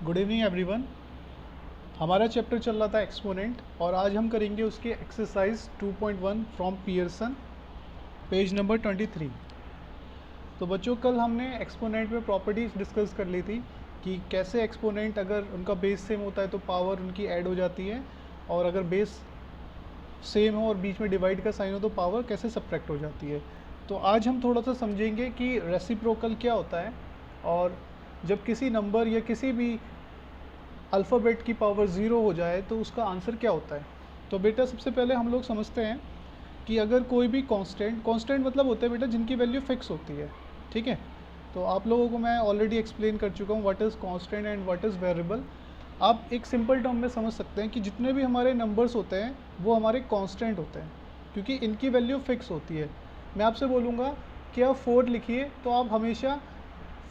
Good evening everyone. हमारा chapter चल रहा था एक्सपोनेंट और आज हम करेंगे उसके exercise 2.1 from Pearson, page number 23। तो बच्चों, कल हमने एक्सपोनेंट में प्रॉपर्टीज डिस्कस कर ली थी कि कैसे एक्सपोनेंट अगर उनका बेस सेम होता है तो पावर उनकी ऐड हो जाती है, और अगर बेस सेम हो और बीच में डिवाइड का साइन हो तो पावर कैसे सब्ट्रैक्ट हो जाती है। तो आज हम थोड़ा सा समझेंगे कि रेसिप्रोकल क्या होता है, और जब किसी नंबर या किसी भी अल्फ़ाबेट की पावर ज़ीरो हो जाए तो उसका आंसर क्या होता है। तो बेटा, सबसे पहले हम लोग समझते हैं कि अगर कोई भी कांस्टेंट मतलब होता है बेटा जिनकी वैल्यू फिक्स होती है, ठीक है। तो आप लोगों को मैं ऑलरेडी एक्सप्लेन कर चुका हूँ what is constant and what is variable. आप एक सिंपल टर्म में समझ सकते हैं कि जितने भी हमारे नंबर्स होते हैं वो हमारे कांस्टेंट होते हैं, क्योंकि इनकी वैल्यू फिक्स होती है। मैं आपसे बोलूँगा कि आप 4 लिखिए तो आप हमेशा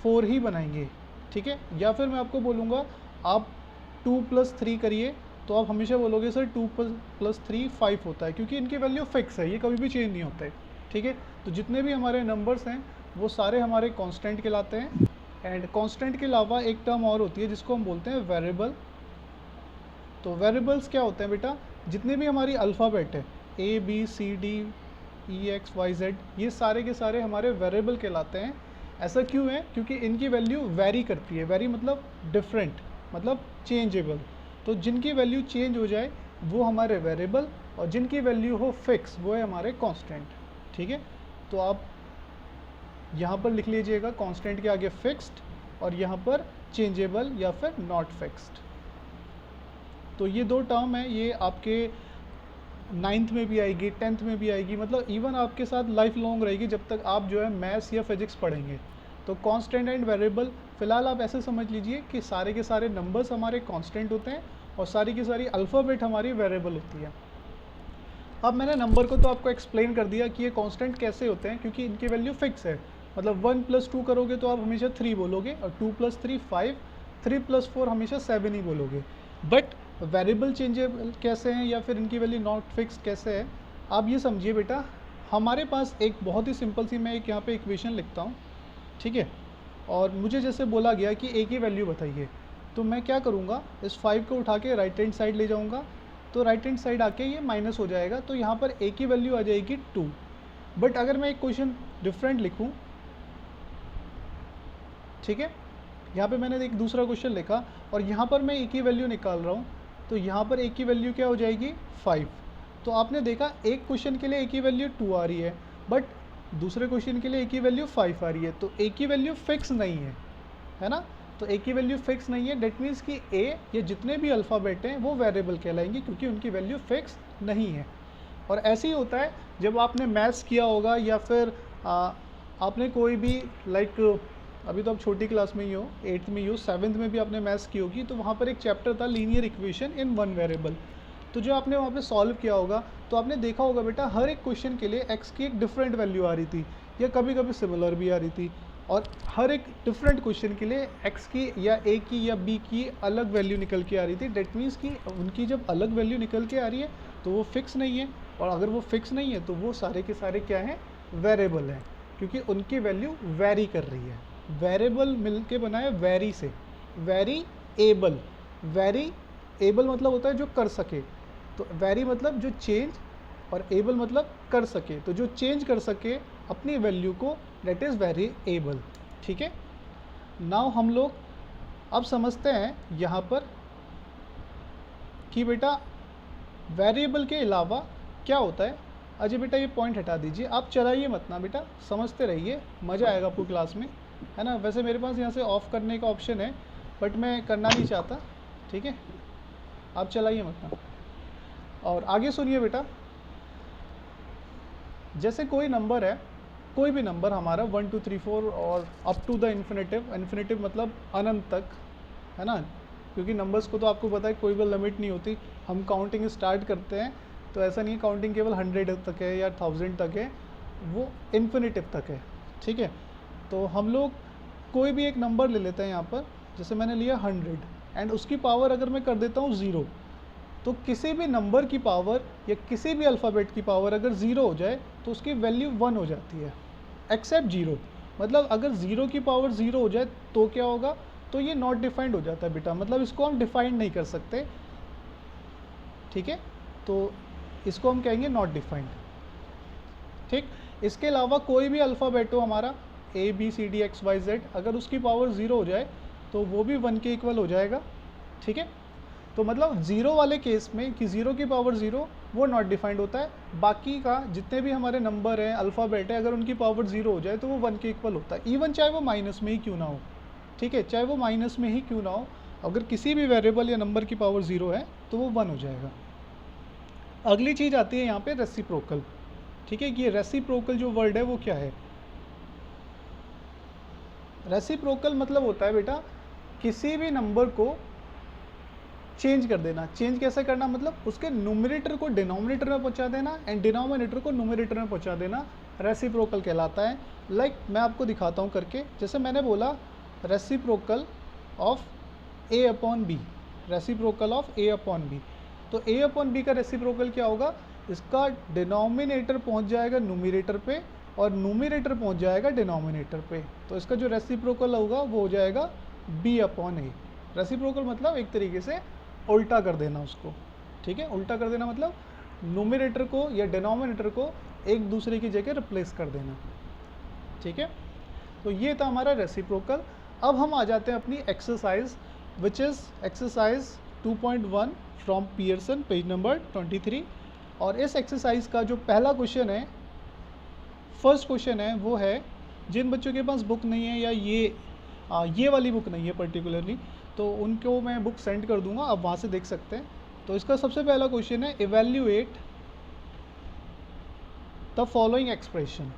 4 ही बनाएंगे, ठीक है। या फिर मैं आपको बोलूँगा आप 2+3 करिए तो आप हमेशा बोलोगे सर 2+3 5 होता है, क्योंकि इनकी वैल्यू फिक्स है, ये कभी भी चेंज नहीं होता है, ठीक है। तो जितने भी हमारे नंबर्स हैं वो सारे हमारे कांस्टेंट कहलाते हैं। एंड कांस्टेंट के अलावा एक टर्म और होती है जिसको हम बोलते हैं वेरिएबल। तो वेरिएबल्स क्या होते हैं बेटा, जितने भी हमारी अल्फ़ाबेट है ABCDEXYZ, ये सारे के सारे हमारे वेरिएबल कहलाते हैं। ऐसा क्यों है? क्योंकि इनकी वैल्यू वेरी करती है। वेरी मतलब डिफरेंट, मतलब चेंजेबल। तो जिनकी वैल्यू चेंज हो जाए वो हमारे वेरिएबल, और जिनकी वैल्यू हो फिक्स वो है हमारे कांस्टेंट, ठीक है। तो आप यहाँ पर लिख लीजिएगा कांस्टेंट के आगे फिक्स्ड और यहाँ पर चेंजेबल या फिर नॉट फिक्स्ड। तो ये दो टर्म है, ये आपके 9th में भी आएगी, 10th में भी आएगी, मतलब इवन आपके साथ लाइफ लॉन्ग रहेगी जब तक आप जो है मैथ्स या फिजिक्स पढ़ेंगे। तो कांस्टेंट एंड वेरिएबल, फिलहाल आप ऐसे समझ लीजिए कि सारे के सारे नंबर्स हमारे कांस्टेंट होते हैं और सारी की सारी अल्फ़ाबेट हमारी वेरिएबल होती है। अब मैंने नंबर को तो आपको एक्सप्लेन कर दिया कि ये कांस्टेंट कैसे होते हैं, क्योंकि इनकी वैल्यू फिक्स है। मतलब 1+2 करोगे तो आप हमेशा 3 बोलोगे, और 2+3 5, 3+4 हमेशा 7 ही बोलोगे। बट वेरिएबल चेंजेबल कैसे हैं या फिर इनकी वैल्यू नॉट फिक्स कैसे है, आप ये समझिए बेटा। हमारे पास एक बहुत ही सिंपल सी, मैं एक यहाँ पे इक्वेशन लिखता हूँ, ठीक है। और मुझे जैसे बोला गया कि ए की वैल्यू बताइए, तो मैं क्या करूँगा, इस 5 को उठा के राइट हैंड साइड ले जाऊँगा, तो राइट हैंड साइड आके ये माइनस हो जाएगा, तो यहाँ पर ए की वैल्यू आ जाएगी 2। बट अगर मैं एक क्वेश्चन डिफरेंट लिखूँ, ठीक है, यहाँ पे मैंने एक दूसरा क्वेश्चन लिखा और यहाँ पर मैं ए की वैल्यू निकाल रहा हूँ, तो यहाँ पर ए की वैल्यू क्या हो जाएगी 5। तो आपने देखा एक क्वेश्चन के लिए ए की वैल्यू 2 आ रही है, बट दूसरे क्वेश्चन के लिए ए की वैल्यू 5 आ रही है। तो ए की वैल्यू फिक्स नहीं है ना। तो ए की वैल्यू फिक्स नहीं है, डेट मीन्स कि ए ये जितने भी अल्फ़ाबेट हैं वो वेरिएबल कहलाएंगे, क्योंकि उनकी वैल्यू फिक्स नहीं है। और ऐसे ही होता है जब आपने मैथ्स किया होगा या फिर आपने कोई भी अभी तो आप छोटी क्लास में ही हो, 8th में ही हो, 7th में भी आपने मैथ्स की होगी, तो वहाँ पर एक चैप्टर था linear equation in one variable. तो जो आपने वहाँ पे सॉल्व किया होगा तो आपने देखा होगा बेटा, हर एक क्वेश्चन के लिए एक्स की एक डिफरेंट वैल्यू आ रही थी, या कभी कभी सिमिलर भी आ रही थी, और हर एक डिफरेंट क्वेश्चन के लिए एक्स की या ए की या बी की अलग वैल्यू निकल के आ रही थी। डेट मीन्स कि उनकी जब अलग वैल्यू निकल के आ रही है तो वो फिक्स नहीं है, और अगर वो फिक्स नहीं है तो वो सारे के सारे क्या हैं, वेरिएबल हैं, क्योंकि उनकी वैल्यू वेरी कर रही है। वेरिएबल मिल के बना है वेरी से, वेरी एबल। वेरी एबल मतलब होता है जो कर सके, तो वेरी मतलब जो चेंज, और एबल मतलब कर सके, तो जो चेंज कर सके अपनी वैल्यू को, डेट इज़ वेरी एबल, ठीक है। नाउ हम लोग अब समझते हैं यहाँ पर कि बेटा वेरिएबल के अलावा क्या होता है। अजय बेटा ये पॉइंट हटा दीजिए, आप चलाइए मत ना बेटा, समझते रहिए, मज़ा आएगा आपको क्लास में, है ना। वैसे मेरे पास यहाँ से ऑफ़ करने का ऑप्शन है, बट मैं करना नहीं चाहता, ठीक है। आप चलाइए मत ना। और आगे सुनिए बेटा, जैसे कोई नंबर है, कोई भी नंबर हमारा 1 2 3 4 और up to the infinitive, infinitive मतलब अनंत तक, है ना। क्योंकि नंबर्स को तो आपको पता है कोई भी लिमिट नहीं होती। हम काउंटिंग स्टार्ट करते हैं तो ऐसा नहीं है काउंटिंग केवल 100 तक है या 1000 तक है, वो इन्फिनेटिव तक है, ठीक है। तो हम लोग कोई भी एक नंबर ले लेते हैं यहाँ पर, जैसे मैंने लिया 100, एंड उसकी पावर अगर मैं कर देता हूँ 0, तो किसी भी नंबर की पावर या किसी भी अल्फ़ाबेट की पावर अगर 0 हो जाए तो उसकी वैल्यू 1 हो जाती है, एक्सेप्ट 0। मतलब अगर 0 की पावर 0 हो जाए तो क्या होगा, तो ये नॉट डिफाइंड हो जाता है बेटा, मतलब इसको हम डिफाइंड नहीं कर सकते, ठीक है, तो इसको हम कहेंगे नॉट डिफाइंड। ठीक, इसके अलावा कोई भी अल्फ़ाबेट हो हमारा A B C D X Y Z, अगर उसकी पावर 0 हो जाए तो वो भी 1 के इक्वल हो जाएगा। ठीक है, तो मतलब 0 वाले केस में कि 0 की पावर 0 वो नॉट डिफाइंड होता है। बाकी का जितने भी हमारे नंबर हैं, अल्फ़ाबेट है, अगर उनकी पावर 0 हो जाए तो वो 1 के इक्वल होता है, इवन चाहे वो माइनस में ही क्यों ना हो। ठीक है, चाहे वो माइनस में ही क्यों ना हो, अगर किसी भी वेरिएबल या नंबर की पावर 0 है तो वो 1 हो जाएगा। अगली चीज़ आती है यहाँ पे रेसिप्रोकल। ठीक है, ये रेसिप्रोकल जो वर्ड है वो क्या है? रेसिप्रोकल मतलब होता है बेटा किसी भी नंबर को चेंज कर देना। चेंज कैसे करना? मतलब उसके न्यूमरेटर को डिनोमिनेटर में पहुंचा देना एंड डिनोमिनेटर को न्यूमरेटर में पहुंचा देना, रेसिप्रोकल कहलाता है। लाइक मैं आपको दिखाता हूँ करके, जैसे मैंने बोला reciprocal of A upon B, reciprocal of A upon B, तो A अपॉन B का रेसिप्रोकल क्या होगा? इसका डिनोमिनेटर पहुंच जाएगा न्यूमरेटर पे और न्यूमरेटर पहुंच जाएगा डिनोमिनेटर पे, तो इसका जो रेसिप्रोकल होगा वो हो जाएगा B अपॉन A। रेसिप्रोकल मतलब एक तरीके से उल्टा कर देना उसको। ठीक है, उल्टा कर देना मतलब न्यूमरेटर को या डिनोमिनेटर को एक दूसरे की जगह रिप्लेस कर देना। ठीक है, तो ये था हमारा रेसिप्रोकल। अब हम आ जाते हैं अपनी exercise, which is exercise 2.1 from Pearson, page number 23। और इस एक्सरसाइज का जो पहला क्वेश्चन है, फर्स्ट क्वेश्चन है, वो है जिन बच्चों के पास बुक नहीं है या ये वाली बुक नहीं है पर्टिकुलरली, तो उनको मैं बुक सेंड कर दूंगा, आप वहाँ से देख सकते हैं। तो इसका सबसे पहला क्वेश्चन है evaluate the following expression,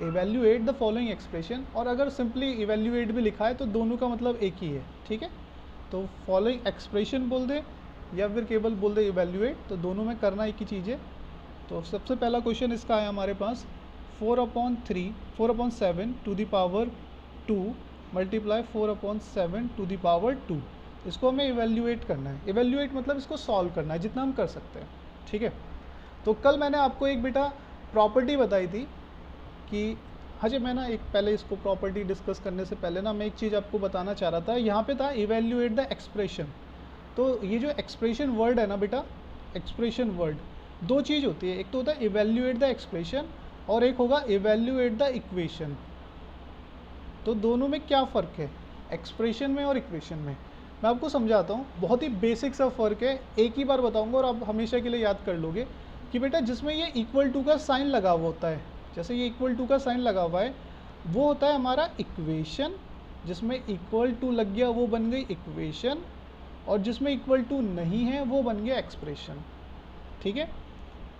evaluate the following expression. और अगर सिंपली इवैल्यूएट भी लिखा है तो दोनों का मतलब एक ही है। ठीक है, तो फॉलोइंग एक्सप्रेशन बोल दे या फिर केवल बोल दे इवैल्यूएट, तो दोनों में करना एक ही चीज़ है। तो सबसे पहला क्वेश्चन इसका है हमारे पास 4/7 to the power 2 multiply 4/7 to the power 2। इसको हमें इवैल्यूएट करना है। इवैल्यूएट मतलब इसको सॉल्व करना है जितना हम कर सकते हैं। ठीक है, तो कल मैंने आपको एक बेटा प्रॉपर्टी बताई थी कि हजे मैं ना एक पहले इसको प्रॉपर्टी डिस्कस करने से पहले ना मैं एक चीज़ आपको बताना चाह रहा था। यहाँ पे था इवैल्यूएट द एक्सप्रेशन। तो ये जो एक्सप्रेशन वर्ड है ना बेटा, एक्सप्रेशन वर्ड दो चीज़ होती है, एक तो होता है इवैल्यूएट द एक्सप्रेशन और एक होगा इवैल्यूएट द इक्वेशन। तो दोनों में क्या फ़र्क है एक्सप्रेशन में और इक्वेशन में? मैं आपको समझाता हूँ, बहुत ही बेसिक सा फ़र्क है, एक ही बार बताऊँगा और आप हमेशा के लिए याद कर लोगे कि बेटा जिसमें ये इक्वल टू का साइन लगा हुआ होता है, जैसे ये इक्वल टू का साइन लगा हुआ है, वो होता है हमारा इक्वेशन। जिसमें इक्वल टू लग गया वो बन गई इक्वेशन, और जिसमें इक्वल टू नहीं है वो बन गया एक्सप्रेशन। ठीक है,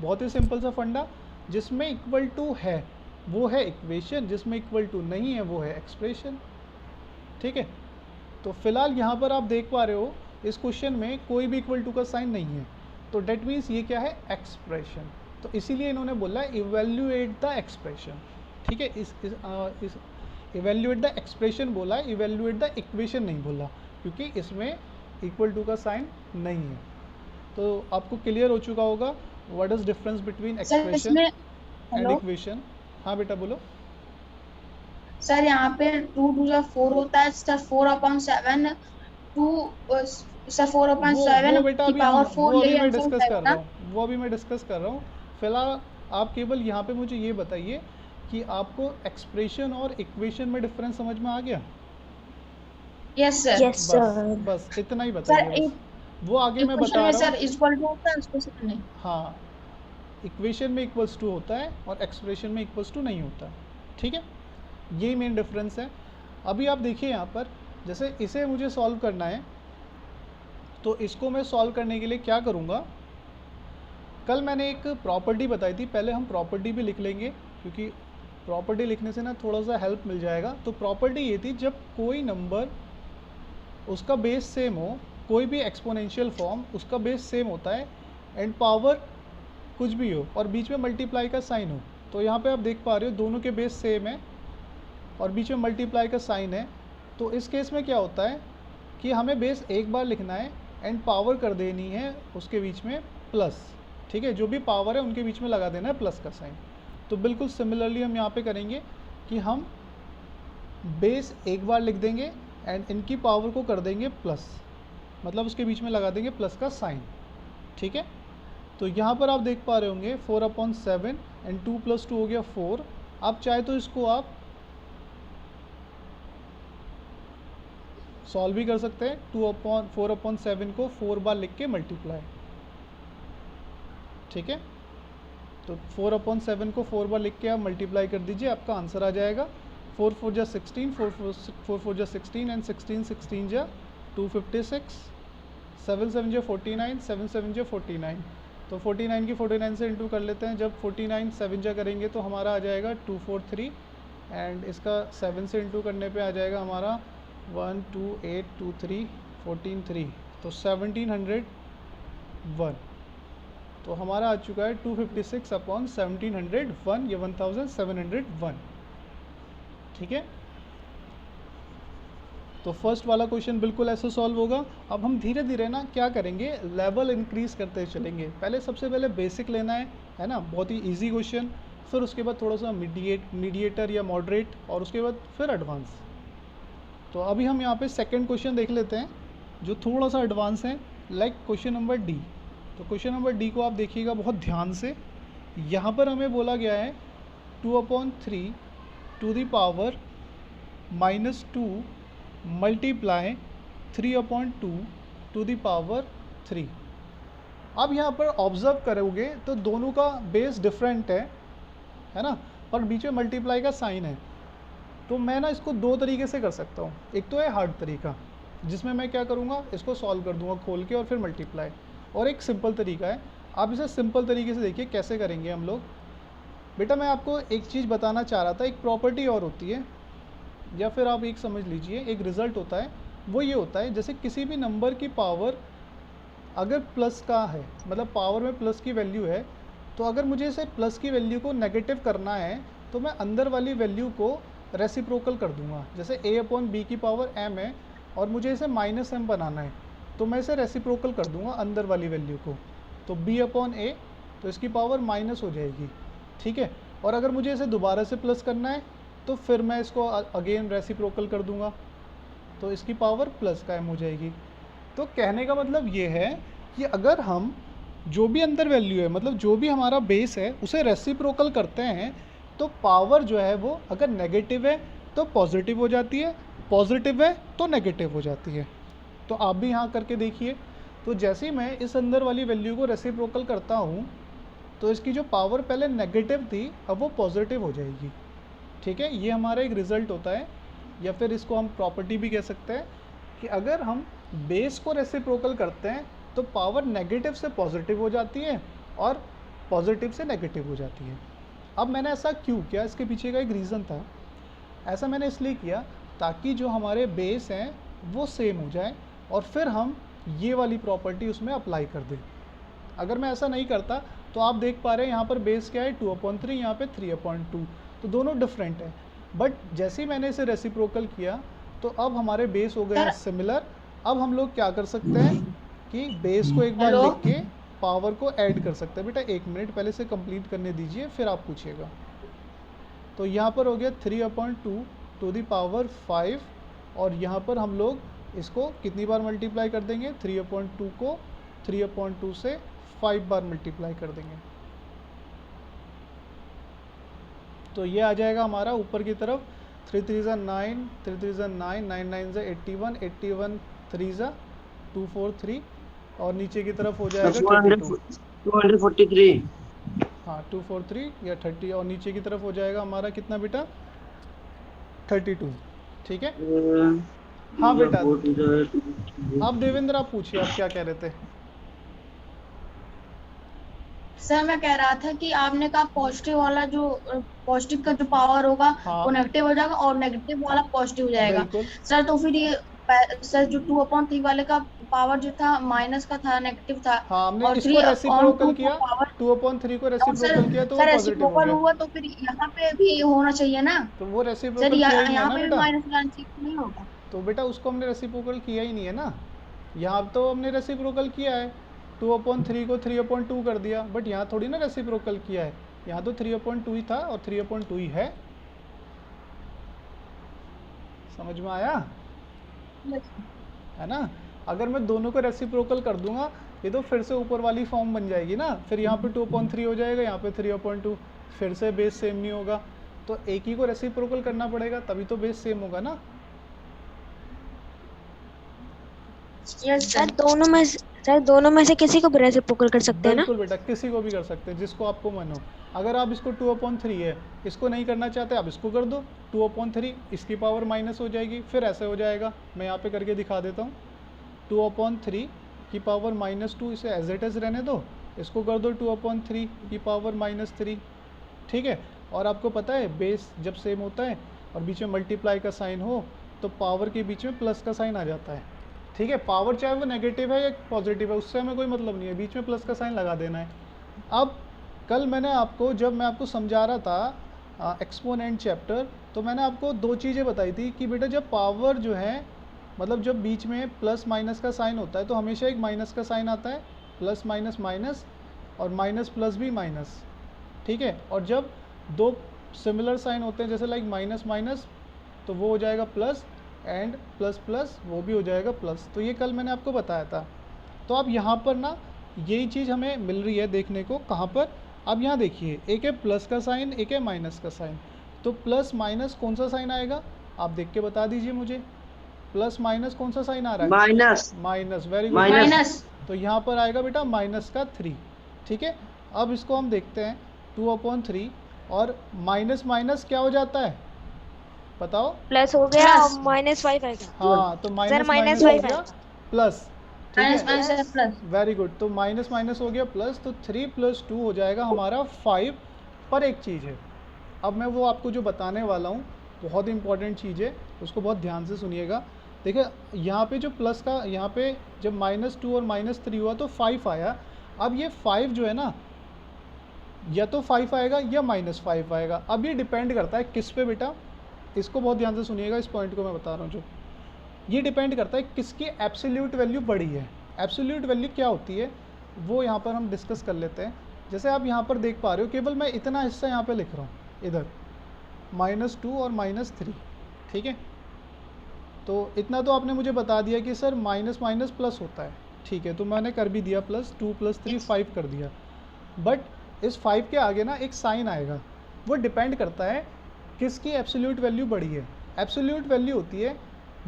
बहुत ही सिंपल सा फंडा। जिसमें इक्वल टू है वो है इक्वेशन, जिसमें इक्वल टू नहीं है वो है एक्सप्रेशन। ठीक है, तो फिलहाल यहाँ पर आप देख पा रहे हो इस क्वेश्चन में कोई भी इक्वल टू का साइन नहीं है, तो डेट मीन्स ये क्या है? एक्सप्रेशन। तो इसीलिए इन्होंने बोला इवैल्यूएट द एक्सप्रेशन। ठीक है, इस इवैल्यूएट द एक्सप्रेशन बोला, इवैल्यूएट द इक्वेशन नहीं बोला, क्योंकि इसमें इक्वल टू का साइन नहीं है। तो आपको क्लियर हो चुका होगा what is difference between expression and equation. हाँ बेटा बोलो। सर यहाँ पे 2 2 जा 4 होता है सर, 4/7 2 सर 4/7 बेटा की पावर 4 ले मैं डिस्कस कर रहा हूँ, वो अभी मैं डिस्कस कर रहा हूँ। फिलहाल आप केवल यहाँ पे मुझे ये बताइए कि आपको एक्सप्रेशन और इक्वेशन में डिफरेंस समझ में आ गया? यस सर, यस सर, बस इतना ही बताइए। वो आगे मैं बता रहा हूँ सर इक्वल टू होता है, एक्सप्रेशन नहीं। हाँ, इक्वेशन में इक्वल्स टू होता है और एक्सप्रेशन में इक्वल्स टू नहीं होता। ठीक है, यही मेन डिफरेंस है। अभी आप देखिए यहाँ पर, जैसे इसे मुझे सॉल्व करना है, तो इसको मैं सॉल्व करने के लिए क्या करूँगा? कल मैंने एक प्रॉपर्टी बताई थी, पहले हम प्रॉपर्टी भी लिख लेंगे क्योंकि प्रॉपर्टी लिखने से ना थोड़ा सा हेल्प मिल जाएगा। तो प्रॉपर्टी ये थी, जब कोई नंबर उसका बेस सेम हो, कोई भी एक्सपोनेंशियल फॉर्म उसका बेस सेम होता है एंड पावर कुछ भी हो और बीच में मल्टीप्लाई का साइन हो। तो यहाँ पे आप देख पा रहे हो दोनों के बेस सेम है और बीच में मल्टीप्लाई का साइन है। तो इस केस में क्या होता है कि हमें बेस एक बार लिखना है एंड पावर कर देनी है उसके बीच में प्लस। ठीक है, जो भी पावर है उनके बीच में लगा देना है प्लस का साइन। तो बिल्कुल सिमिलरली हम यहाँ पे करेंगे कि हम बेस एक बार लिख देंगे एंड इनकी पावर को कर देंगे प्लस, मतलब उसके बीच में लगा देंगे प्लस का साइन, ठीक है। तो यहाँ पर आप देख पा रहे होंगे 4/7 एंड 2 + 2 हो गया 4। आप चाहे तो इसको आप सॉल्व भी कर सकते हैं, 4/7 को 4 बार लिख के मल्टीप्लाई, ठीक है। तो 4/7 को 4 बार लिख के आप मल्टीप्लाई कर दीजिए, आपका आंसर आ जाएगा 4 4 जा 16, 4 4 जा 16 एंड 16 16 जा 256, 7 7 जा 49, 7 7 जा 49। तो 49 की 49 से इंटू कर लेते हैं। जब 49 7 जा करेंगे तो हमारा आ जाएगा 243 एंड इसका 7 से इंटू करने पे आ जाएगा हमारा 1 2 8 2 3 14 3, तो 1701। तो हमारा आ चुका है 256/1701, ये 1701, ठीक है। तो फर्स्ट वाला क्वेश्चन बिल्कुल ऐसे सॉल्व होगा। अब हम धीरे धीरे ना क्या करेंगे, लेवल इंक्रीज करते चलेंगे। पहले सबसे पहले बेसिक लेना है ना, बहुत ही इजी क्वेश्चन, फिर उसके बाद थोड़ा सा मीडिएटर या मॉडरेट, और उसके बाद फिर एडवांस। तो अभी हम यहाँ पे सेकंड क्वेश्चन देख लेते हैं जो थोड़ा सा एडवांस है, लाइक क्वेश्चन नंबर डी। तो क्वेश्चन नंबर डी को आप देखिएगा बहुत ध्यान से। यहाँ पर हमें बोला गया है 2/3 to the power -2 multiply 3/2 to the power 3। अब यहाँ पर ऑब्जर्व करोगे तो दोनों का बेस डिफरेंट है ना, पर बीच में मल्टीप्लाई का साइन है। तो मैं ना इसको दो तरीके से कर सकता हूँ। एक तो है हार्ड तरीका, जिसमें मैं क्या करूँगा, इसको सॉल्व कर दूँगा खोल के और फिर मल्टीप्लाई, और एक सिंपल तरीका है। आप इसे सिंपल तरीके से देखिए कैसे करेंगे हम लोग। बेटा मैं आपको एक चीज़ बताना चाह रहा था, एक प्रॉपर्टी और होती है, या फिर आप एक समझ लीजिए एक रिज़ल्ट होता है। वो ये होता है जैसे किसी भी नंबर की पावर अगर प्लस का है, मतलब पावर में प्लस की वैल्यू है, तो अगर मुझे इसे प्लस की वैल्यू को नेगेटिव करना है तो मैं अंदर वाली वैल्यू को रेसिप्रोकल कर दूंगा। जैसे a/b की पावर m है और मुझे इसे -m बनाना है, तो मैं इसे रेसिप्रोकल कर दूंगा अंदर वाली वैल्यू को, तो b/a, तो इसकी पावर माइनस हो जाएगी, ठीक है। और अगर मुझे इसे दोबारा से प्लस करना है तो फिर मैं इसको अगेन रेसिप्रोकल कर दूंगा, तो इसकी पावर प्लस का m हो जाएगी। तो कहने का मतलब ये है कि अगर हम जो भी अंदर वैल्यू है, मतलब जो भी हमारा बेस है, उसे रेसिप्रोकल करते हैं तो पावर जो है वो अगर नेगेटिव है तो पॉजिटिव हो जाती है, पॉजिटिव है तो नेगेटिव हो जाती है। तो आप भी यहाँ करके देखिए। तो जैसे ही मैं इस अंदर वाली वैल्यू को रेसिप्रोकल करता हूँ तो इसकी जो पावर पहले नेगेटिव थी अब वो पॉजिटिव हो जाएगी, ठीक है। ये हमारा एक रिज़ल्ट होता है, या फिर इसको हम प्रॉपर्टी भी कह सकते हैं कि अगर हम बेस को रेसिप्रोकल करते हैं तो पावर नेगेटिव से पॉजिटिव हो जाती है और पॉजिटिव से नेगेटिव हो जाती है। अब मैंने ऐसा क्यों किया, इसके पीछे का एक रीज़न था। ऐसा मैंने इसलिए किया ताकि जो हमारे बेस हैं वो सेम हो जाए और फिर हम ये वाली प्रॉपर्टी उसमें अप्लाई कर दें। अगर मैं ऐसा नहीं करता तो आप देख पा रहे हैं यहाँ पर बेस क्या है 2/3, यहाँ पे 3/2, तो दोनों डिफरेंट है। बट जैसे ही मैंने इसे रेसिप्रोकल किया तो अब हमारे बेस हो गए हैं सिमिलर। अब हम लोग क्या कर सकते हैं कि बेस को एक बार लिख के पावर को ऐड कर सकते हैं। बेटा 1 मिनट पहले से कंप्लीट करने दीजिए फिर आप पूछिएगा। तो यहाँ पर हो गया 3/2 टू द पावर 5, और यहाँ पर हम लोग इसको कितनी बार मल्टीप्लाई कर देंगे, 3/2 को 3/2 से 5 बार मल्टीप्लाई कर देंगे। तो ये आ जाएगा हमारा ऊपर की तरफ 3 3 9, 3 3 9, 9 9 81, 81 3 243, और नीचे की तरफ हो जाएगा 243। हाँ 243 या 30, और नीचे की तरफ हो जाएगा हमारा कितना बेटा 32, ठीक है। हाँ बेटा आप देवेंद्र आप पूछिए, आप क्या कह रहे थे। सर मैं कह रहा था कि आपने कहा पॉजिटिव वाला जो पॉजिटिव का जो पावर होगा हाँ। वो नेगेटिव हो जाएगा और नेगेटिव वाला पॉजिटिव हो जाएगा। बिल्कुल। सर तो फिर ये सर जो 2/3 वाले का पावर जो था माइनस का था, नेगेटिव था। हाँ हमने और इसको रेसिप्रोकल 3/2 किया, 2/3 को रेसिप्रोकल किया तो वो सर पॉजिटिव हो रेसिप्रोकल गया। हुआ तो फिर यहाँ पे भी होना चाहिए ना। तो वो सर रेसिप्रोकल किया ही नहीं है यहाँ ना पे भी बेटा। माइनस लाना चाहिए, नहीं होगा। तो बेटा उसको हमने रेसिप्रोकल किया ही नहीं है ना, यहाँ तो हमने रेसिप्रोकल किया है, 2/3 को 3/2 कर दिया, बट यहाँ थोड़ी ना रेसिप्रोकल किया है, यहाँ तो 3/2 ही था और 3/2 ही है। समझ में आया। है ना। अगर मैं दोनों को रेसिप्रोकल कर दूंगा ये तो फिर से ऊपर वाली फॉर्म बन जाएगी ना, फिर यहाँ पे 2/3 हो जाएगा, यहाँ पे 3/2, फिर से बेस सेम नहीं होगा। तो एक ही को रेसिप्रोकल करना पड़ेगा तभी तो बेस सेम होगा ना। यस सर दोनों में से किसी को भी रेसिप्रोकल कर सकते हैं ना? बिल्कुल बेटा, किसी को भी कर सकते हैं जिसको आपको मन हो। अगर आप इसको 2/3 है, इसको नहीं करना चाहते आप इसको कर दो 2/3, इसकी पावर माइनस हो जाएगी, फिर ऐसे हो जाएगा। मैं यहाँ पे करके दिखा देता हूँ, 2/3 की पावर -2, इसे एज इट इज रहने दो, इसको कर दो 2/3 की पावर -3, ठीक है। और आपको पता है बेस जब सेम होता है और बीच में मल्टीप्लाई का साइन हो तो पावर के बीच में प्लस का साइन आ जाता है, ठीक है। पावर चाहे वो नेगेटिव है या पॉजिटिव है उससे हमें कोई मतलब नहीं है, बीच में प्लस का साइन लगा देना है। अब कल मैंने आपको जब मैं आपको समझा रहा था एक्सपोनेंट चैप्टर, तो मैंने आपको दो चीज़ें बताई थी कि बेटा जब पावर जो है मतलब जब बीच में प्लस माइनस का साइन होता है तो हमेशा एक माइनस का साइन आता है, प्लस माइनस माइनस और माइनस प्लस भी माइनस, ठीक है। और जब दो सिमिलर साइन होते हैं जैसे लाइक माइनस माइनस तो वो हो जाएगा प्लस, एंड प्लस प्लस वो भी हो जाएगा प्लस। तो ये कल मैंने आपको बताया था। तो अब यहाँ पर ना यही चीज़ हमें मिल रही है देखने को, कहाँ पर, अब यहाँ देखिए एक है प्लस का साइन, एक है माइनस का साइन। तो प्लस माइनस कौन सा साइन आएगा आप देख के बता दीजिए मुझे, प्लस माइनस कौन सा साइन आ रहा है? Minus. Minus, very good. Minus. तो यहाँ पर आएगा बेटा माइनस का 3, ठीक है। अब इसको हम देखते हैं 2/3 और माइनस माइनस क्या हो जाता है बताओ? प्लस हो गया प्लस। और -5 आएगा। हाँ तो माइनस माइनस हो -5 गया आएगा। प्लस, ठीक माइनस है, माइनस प्लस। Very good. तो माइनस माइनस हो गया प्लस, तो 3 + 2 हो जाएगा हमारा 5। पर एक चीज़ है, अब मैं वो आपको जो बताने वाला हूँ बहुत इंपॉर्टेंट चीज़ है, उसको बहुत ध्यान से सुनिएगा। देखिए यहाँ पे जो प्लस का, यहाँ पे जब -2 और -3 हुआ तो 5 आया। अब ये 5 जो है ना या तो 5 आएगा या -5 आएगा। अब ये डिपेंड करता है किस पे बेटा, इसको बहुत ध्यान से सुनिएगा, इस पॉइंट को मैं बता रहा हूँ जो, ये डिपेंड करता है किसकी एब्सोल्यूट वैल्यू बड़ी है। एब्सोल्यूट वैल्यू क्या होती है वो यहाँ पर हम डिस्कस कर लेते हैं। जैसे आप यहाँ पर देख पा रहे हो, केवल मैं इतना हिस्सा यहाँ पे लिख रहा हूँ इधर, -2 और -3, ठीक है। तो इतना तो आपने मुझे बता दिया कि सर माइनस माइनस प्लस होता है, ठीक है, तो मैंने कर भी दिया प्लस, 2 + 3 5 कर दिया। बट इस 5 के आगे ना एक साइन आएगा, वो डिपेंड करता है किसकी एब्सोल्यूट वैल्यू बड़ी है। एब्सोल्यूट वैल्यू होती है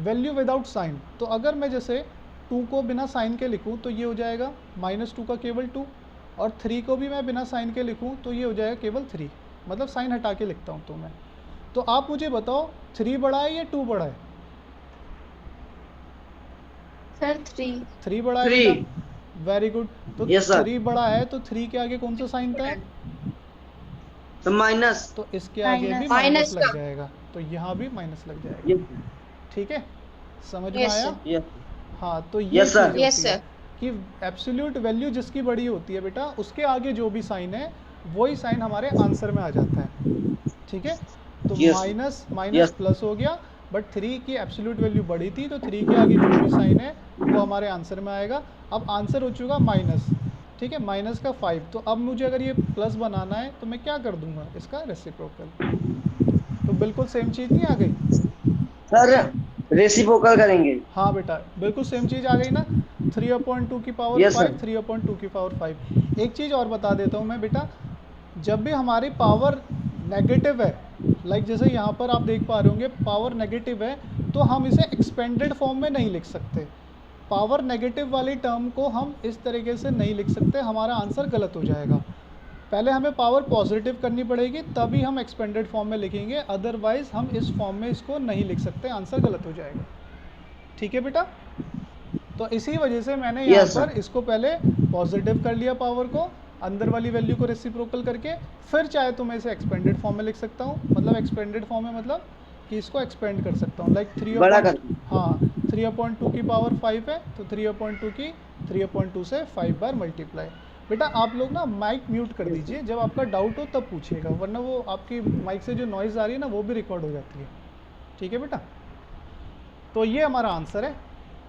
वैल्यू विदाउट साइन। तो अगर मैं जैसे 2 को बिना साइन के लिखूं तो ये हो जाएगा -2 का केवल 2, और 3 को भी मैं बिना साइन के लिखूं तो ये हो जाएगा केवल 3, मतलब साइन हटा के लिखता हूं तो मैं। तो आप मुझे बताओ 3 बड़ा है या 2 बड़ा है? सर 3 बड़ा है 3। बेटा, वेरी गुड। तो Yes, sir. 3 बड़ा है तो 3 के आगे कौन सा साइन था? तो माइनस। तो इसके आगे भी माइनस माइनस लग का। जाएगा, तो यहाँ भी माइनस लग जाएगा, यस ठीक है, समझ में Yes, आया? sir. यस हाँ, तो ये Yes, sir. चीज़ होती Yes, है sir. कि एब्सोल्यूट वैल्यू जिसकी बड़ी होती है बेटा उसके आगे जो भी साइन है वही साइन हमारे आंसर में आ जाता है, ठीक है। तो Yes. Minus minus Yes. Plus हो गया, बट 3 की एब्सोल्यूट वैल्यू बड़ी थी तो 3 के आगे जो भी साइन है वो हमारे आंसर में आएगा। अब आंसर हो चुका माइनस, ठीक है, माइनस का 5। तो अब मुझे अगर ये प्लस बनाना है तो मैं क्या कर दूंगा, इसका रेसिप्रोकल। तो बिल्कुल सेम चीज़ नहीं आ गई? सर रेसिप्रोकल करेंगे। हाँ बेटा, बिल्कुल सेम चीज़ आ गई ना, 3/2 की पावर Yes, 5, sir. 3/2 की पावर 5। एक चीज़ और बता देता हूँ मैं बेटा, जब भी हमारी पावर नेगेटिव है, लाइक जैसे यहाँ पर आप देख पा रहे होंगे पावर नेगेटिव है, तो हम इसे एक्सपेंडेड फॉर्म में नहीं लिख सकते। पावर नेगेटिव वाली टर्म को हम इस तरीके से नहीं लिख सकते, हमारा आंसर गलत हो जाएगा। पहले हमें पावर पॉजिटिव करनी पड़ेगी तभी हम एक्सपेंडेड फॉर्म में लिखेंगे, अदरवाइज हम इस फॉर्म में इसको नहीं लिख सकते, आंसर गलत हो जाएगा, ठीक है बेटा। तो इसी वजह से मैंने यहाँ Yes, sir. पर इसको पहले पॉजिटिव कर लिया पावर को, अंदर वाली वैल्यू को रेसिप्रोकल करके, फिर चाहे तो मैं इसे एक्सपेंडेड फॉर्म में लिख सकता हूँ। मतलब एक्सपेंडेड फॉर्म में मतलब कि इसको एक्सपेंड कर सकता हूँ, लाइक 3 बड़ा कर। हाँ 3/2 की पावर 5 है तो 3/2 की 3/2 से 5 बार मल्टीप्लाई। बेटा आप लोग ना माइक म्यूट कर दीजिए, जब आपका डाउट हो तब पूछिएगा, वरना वो आपकी माइक से जो नॉइज़ आ रही है ना वो भी रिकॉर्ड हो जाती है, ठीक है बेटा। तो ये हमारा आंसर है।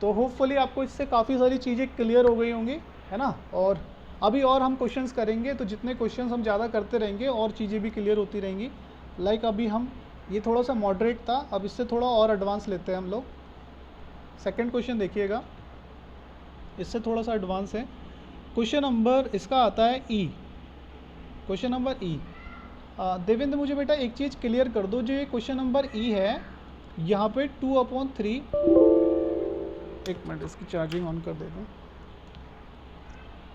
तो होपफुली आपको इससे काफ़ी सारी चीज़ें क्लियर हो गई होंगी, है ना। और अभी और हम क्वेश्चंस करेंगे, तो जितने क्वेश्चंस हम ज़्यादा करते रहेंगे और चीज़ें भी क्लियर होती रहेंगी। लाइक अभी हम ये थोड़ा सा मॉडरेट था, अब इससे थोड़ा और एडवांस लेते हैं हम लोग। सेकंड क्वेश्चन देखिएगा, इससे थोड़ा सा एडवांस है। क्वेश्चन नंबर इसका आता है ई, क्वेश्चन नंबर ई। देवेंद्र मुझे बेटा एक चीज़ क्लियर कर दो, जो ये क्वेश्चन नंबर ई है यहाँ पे 2/3, एक मिनट इसकी चार्जिंग ऑन कर देता हूँ।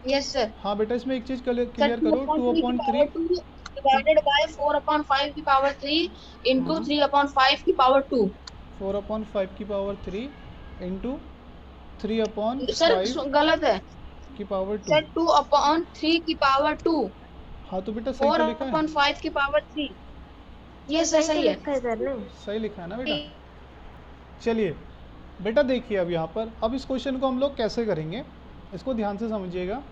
Yes sir. हाँ बेटा इसमें एक चीज़ क्लियर सर करो, 2/3 डिवाइडेड बाय 4/5 की पावर 3 इंटू 3/5 की पावर 2। 4/5 की पावर 3 इंटू 3/5 सर गलत है की पावर 2। सर, 2/3 की पावर 2, हाँ तो बेटा सही तो लिखा है, 4/5 की पावर 3। ये सही है। सही लिखा है ना बेटा। चलिए बेटा देखिए अब यहाँ पर, अब इस क्वेश्चन को हम लोग कैसे करेंगे, इसको ध्यान से समझिएगा।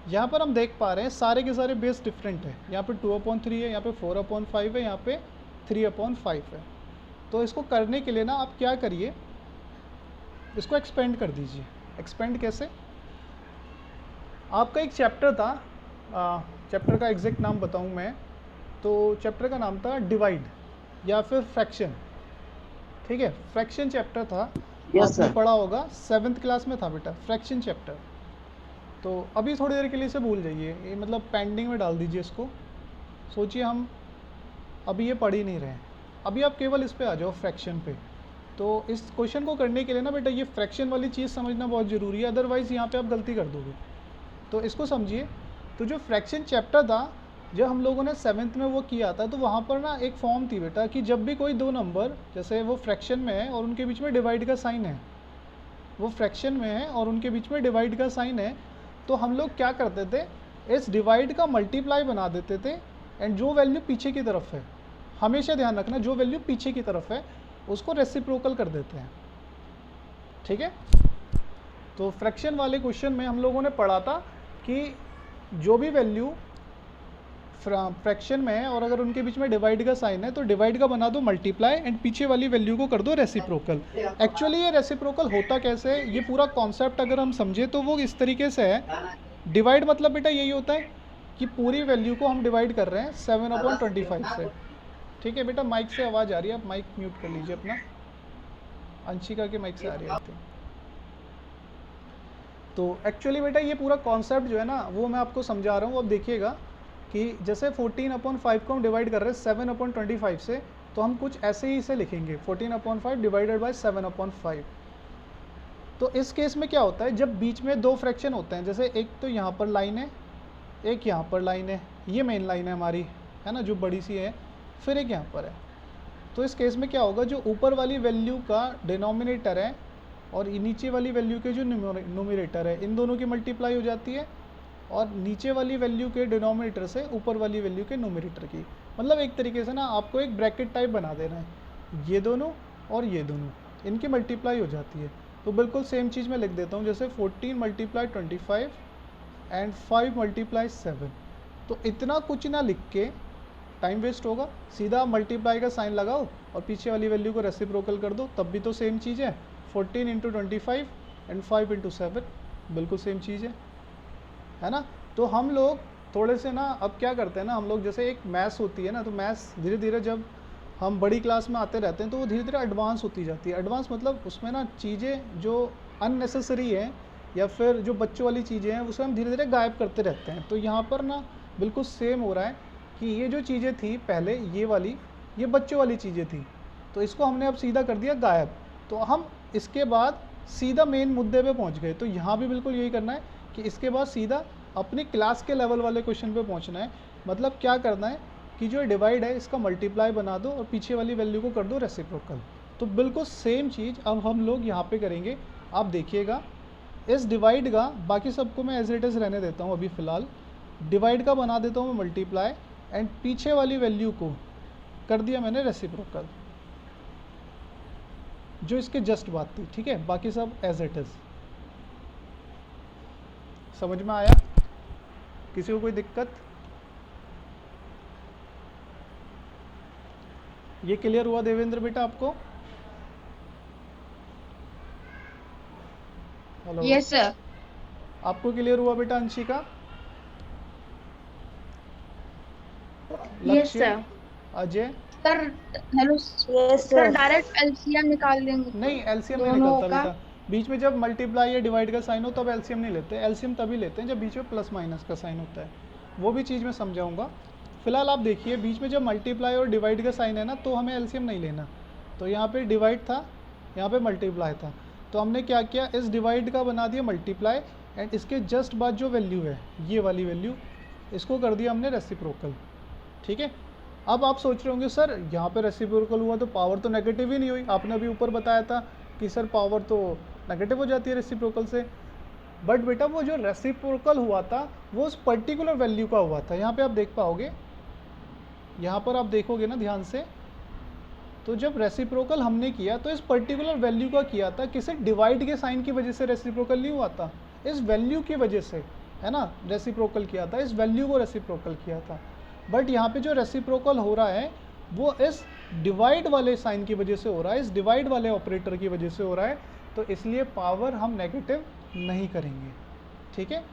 यहाँ पर हम देख पा रहे हैं सारे के सारे बेस डिफरेंट है, यहाँ पे 2/3 है, यहाँ पे 4/5 है, यहाँ पे 3/5 है। तो इसको करने के लिए ना आप क्या करिए, इसको एक्सपेंड कर दीजिए। एक्सपेंड कैसे, आपका एक चैप्टर था, चैप्टर का एग्जैक्ट नाम बताऊँ मैं तो चैप्टर का नाम था डिवाइड या फिर फ्रैक्शन, ठीक है, फ्रैक्शन चैप्टर था। Yes, आपने sir. पढ़ा होगा, 7th क्लास में था बेटा फ्रैक्शन चैप्टर। तो अभी थोड़ी देर के लिए इसे भूल जाइए, ये मतलब पेंडिंग में डाल दीजिए इसको। सोचिए हम अभी ये पढ़ ही नहीं रहे हैं, अभी आप केवल इस पे आ जाओ फ्रैक्शन पे। तो इस क्वेश्चन को करने के लिए ना बेटा ये फ्रैक्शन वाली चीज़ समझना बहुत ज़रूरी है, अदरवाइज़ यहाँ पे आप गलती कर दोगे। तो इसको समझिए, तो जो फ्रैक्शन चैप्टर था जब हम लोगों ने 7th में वो किया था, तो वहाँ पर ना एक फॉर्म थी बेटा कि जब भी कोई दो नंबर जैसे वो फ्रैक्शन में है और उनके बीच में डिवाइड का साइन है, वो फ्रैक्शन में है और उनके बीच में डिवाइड का साइन है, तो हम लोग क्या करते थे, इस डिवाइड का मल्टीप्लाई बना देते थे, एंड जो वैल्यू पीछे की तरफ है, हमेशा ध्यान रखना, जो वैल्यू पीछे की तरफ है उसको रेसिप्रोकल कर देते हैं, ठीक है। तो फ्रैक्शन वाले क्वेश्चन में हम लोगों ने पढ़ा था कि जो भी वैल्यू फ्रैक्शन में है और अगर उनके बीच में डिवाइड का साइन है तो डिवाइड का बना दो मल्टीप्लाई एंड पीछे वाली वैल्यू को कर दो रेसिप्रोकल। एक्चुअली ये रेसिप्रोकल होता कैसे है, ये पूरा कॉन्सेप्ट अगर हम समझे तो वो इस तरीके से है। डिवाइड मतलब बेटा यही होता है कि पूरी वैल्यू को हम डिवाइड कर रहे हैं 7/25 से, ठीक है बेटा। माइक से आवाज़ आ रही है, आप माइक म्यूट कर लीजिए अपना, अंशिका के माइक से आ रही है। तो एक्चुअली बेटा ये पूरा कॉन्सेप्ट जो है ना वो मैं आपको समझा रहा हूँ। अब देखिएगा कि जैसे 14/5 को हम डिवाइड कर रहे हैं 7/25 से, तो हम कुछ ऐसे ही इसे लिखेंगे 14/5 डिवाइडेड बाय 7/5। तो इस केस में क्या होता है, जब बीच में दो फ्रैक्शन होते हैं, जैसे एक तो यहाँ पर लाइन है, एक यहाँ पर लाइन है, ये मेन लाइन है हमारी, है ना, जो बड़ी सी है, फिर एक यहाँ पर है। तो इस केस में क्या होगा, जो ऊपर वाली वैल्यू का डिनोमिनेटर है और नीचे वाली वैल्यू के जो न्यूमरेटर है, इन दोनों की मल्टीप्लाई हो जाती है, और नीचे वाली वैल्यू के डिनोमिनेटर से ऊपर वाली वैल्यू के न्यूमरेटर की, मतलब एक तरीके से ना आपको एक ब्रैकेट टाइप बना देना है, ये दोनों और ये दोनों, इनकी मल्टीप्लाई हो जाती है। तो बिल्कुल सेम चीज़ मैं लिख देता हूँ, जैसे 14 × 25 एंड 5 × 7। तो इतना कुछ ना लिख के टाइम वेस्ट होगा, सीधा मल्टीप्लाई का साइन लगाओ और पीछे वाली वैल्यू को रेसिप्रोकल कर दो, तब भी तो सेम चीज़ है। 14 × 25 एंड 5 × 7 बिल्कुल सेम चीज़ है ना। तो हम लोग थोड़े से ना अब क्या करते हैं ना, हम लोग जैसे एक मैथ्स होती है ना, तो मैथ्स धीरे धीरे जब हम बड़ी क्लास में आते रहते हैं तो वो धीरे धीरे एडवांस होती जाती है। एडवांस मतलब उसमें ना चीज़ें जो अननेसेसरी हैं या फिर जो बच्चों वाली चीज़ें हैं उसे हम धीरे धीरे गायब करते रहते हैं। तो यहाँ पर ना बिल्कुल सेम हो रहा है कि ये जो चीज़ें थी पहले, ये वाली, ये बच्चों वाली चीज़ें थी, तो इसको हमने अब सीधा कर दिया गायब। तो हम इसके बाद सीधा मेन मुद्दे पे पहुंच गए। तो यहाँ भी बिल्कुल यही करना है कि इसके बाद सीधा अपनी क्लास के लेवल वाले क्वेश्चन पे पहुंचना है। मतलब क्या करना है कि जो डिवाइड है इसका मल्टीप्लाई बना दो और पीछे वाली वैल्यू को कर दो रेसिप्रोकल। तो बिल्कुल सेम चीज़ अब हम लोग यहाँ पे करेंगे। आप देखिएगा इस डिवाइड का, बाकी सबको मैं एज इट इज़ रहने देता हूँ अभी फ़िलहाल। डिवाइड का बना देता हूँ मैं मल्टीप्लाई एंड पीछे वाली वैल्यू को कर दिया मैंने रेसिप्रोकल, जो इसके जस्ट बात थी, ठीक है। बाकी सब एज इट इज़। समझ में आया? किसी को कोई दिक्कत? ये क्लियर हुआ देवेंद्र बेटा आपको? Hello, yes sir. आपको क्लियर हुआ बेटा Anshika? Yes sir. Ajay? Sir hello yes sir, sir. Direct LCM निकाल देंगे नहीं, एलसीएम नहीं दोनों निकलता का। बेटा। बीच में जब मल्टीप्लाई या डिवाइड का साइन हो तब एलसीएम नहीं लेते। एलसीएम तभी लेते हैं जब बीच में प्लस माइनस का साइन होता है, वो भी चीज़ मैं समझाऊंगा। फिलहाल आप देखिए, बीच में जब मल्टीप्लाई और डिवाइड का साइन है ना, तो हमें एलसीएम नहीं लेना। तो यहाँ पे डिवाइड था, यहाँ पे मल्टीप्लाई था, तो हमने क्या किया, इस डिवाइड का बना दिया मल्टीप्लाई, एंड इसके जस्ट बाद जो वैल्यू है, ये वाली वैल्यू, इसको कर दिया हमने रेसिप्रोकल। ठीक है। अब आप सोच रहे होंगे सर यहाँ पे रेसिप्रोकल हुआ तो पावर तो नेगेटिव ही नहीं हुई। आपने अभी ऊपर बताया था कि सर पावर तो नेगेटिव हो जाती है रेसिप्रोकल से। बट बेटा वो जो रेसिप्रोकल हुआ था वो उस पर्टिकुलर वैल्यू का हुआ था। यहाँ पे आप देख पाओगे, यहाँ पर आप देखोगे ना ध्यान से, तो जब रेसिप्रोकल हमने किया तो इस पर्टिकुलर वैल्यू का किया था, किसी डिवाइड के साइन की वजह से रेसिप्रोकल नहीं हुआ था, इस वैल्यू की वजह से, है ना, रेसिप्रोकल किया था, इस वैल्यू को रेसिप्रोकल किया था। बट यहाँ पे जो रेसिप्रोकल हो रहा है वो इस डिवाइड वाले साइन की वजह से हो रहा है, इस डिवाइड वाले ऑपरेटर की वजह से हो रहा है, तो इसलिए पावर हम नेगेटिव नहीं करेंगे। ठीक है,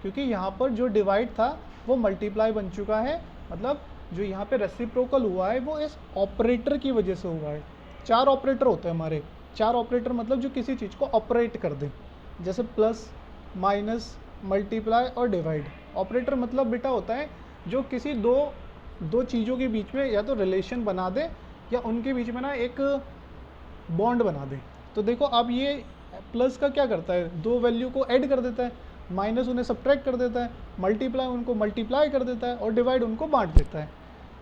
क्योंकि यहाँ पर जो डिवाइड था वो मल्टीप्लाई बन चुका है, मतलब जो यहाँ पे रेसिप्रोकल हुआ है वो इस ऑपरेटर की वजह से हुआ है। 4 ऑपरेटर होते हैं हमारे, 4 ऑपरेटर मतलब जो किसी चीज़ को ऑपरेट कर दें, जैसे प्लस, माइनस, मल्टीप्लाई और डिवाइड। ऑपरेटर मतलब बेटा होता है जो किसी दो चीज़ों के बीच में या तो रिलेशन बना दे या उनके बीच में ना एक बॉन्ड बना दे। तो देखो अब ये प्लस का क्या करता है, 2 वैल्यू को ऐड कर देता है, माइनस उन्हें सब्ट्रैक्ट कर देता है, मल्टीप्लाई उनको मल्टीप्लाई कर देता है और डिवाइड उनको बांट देता है।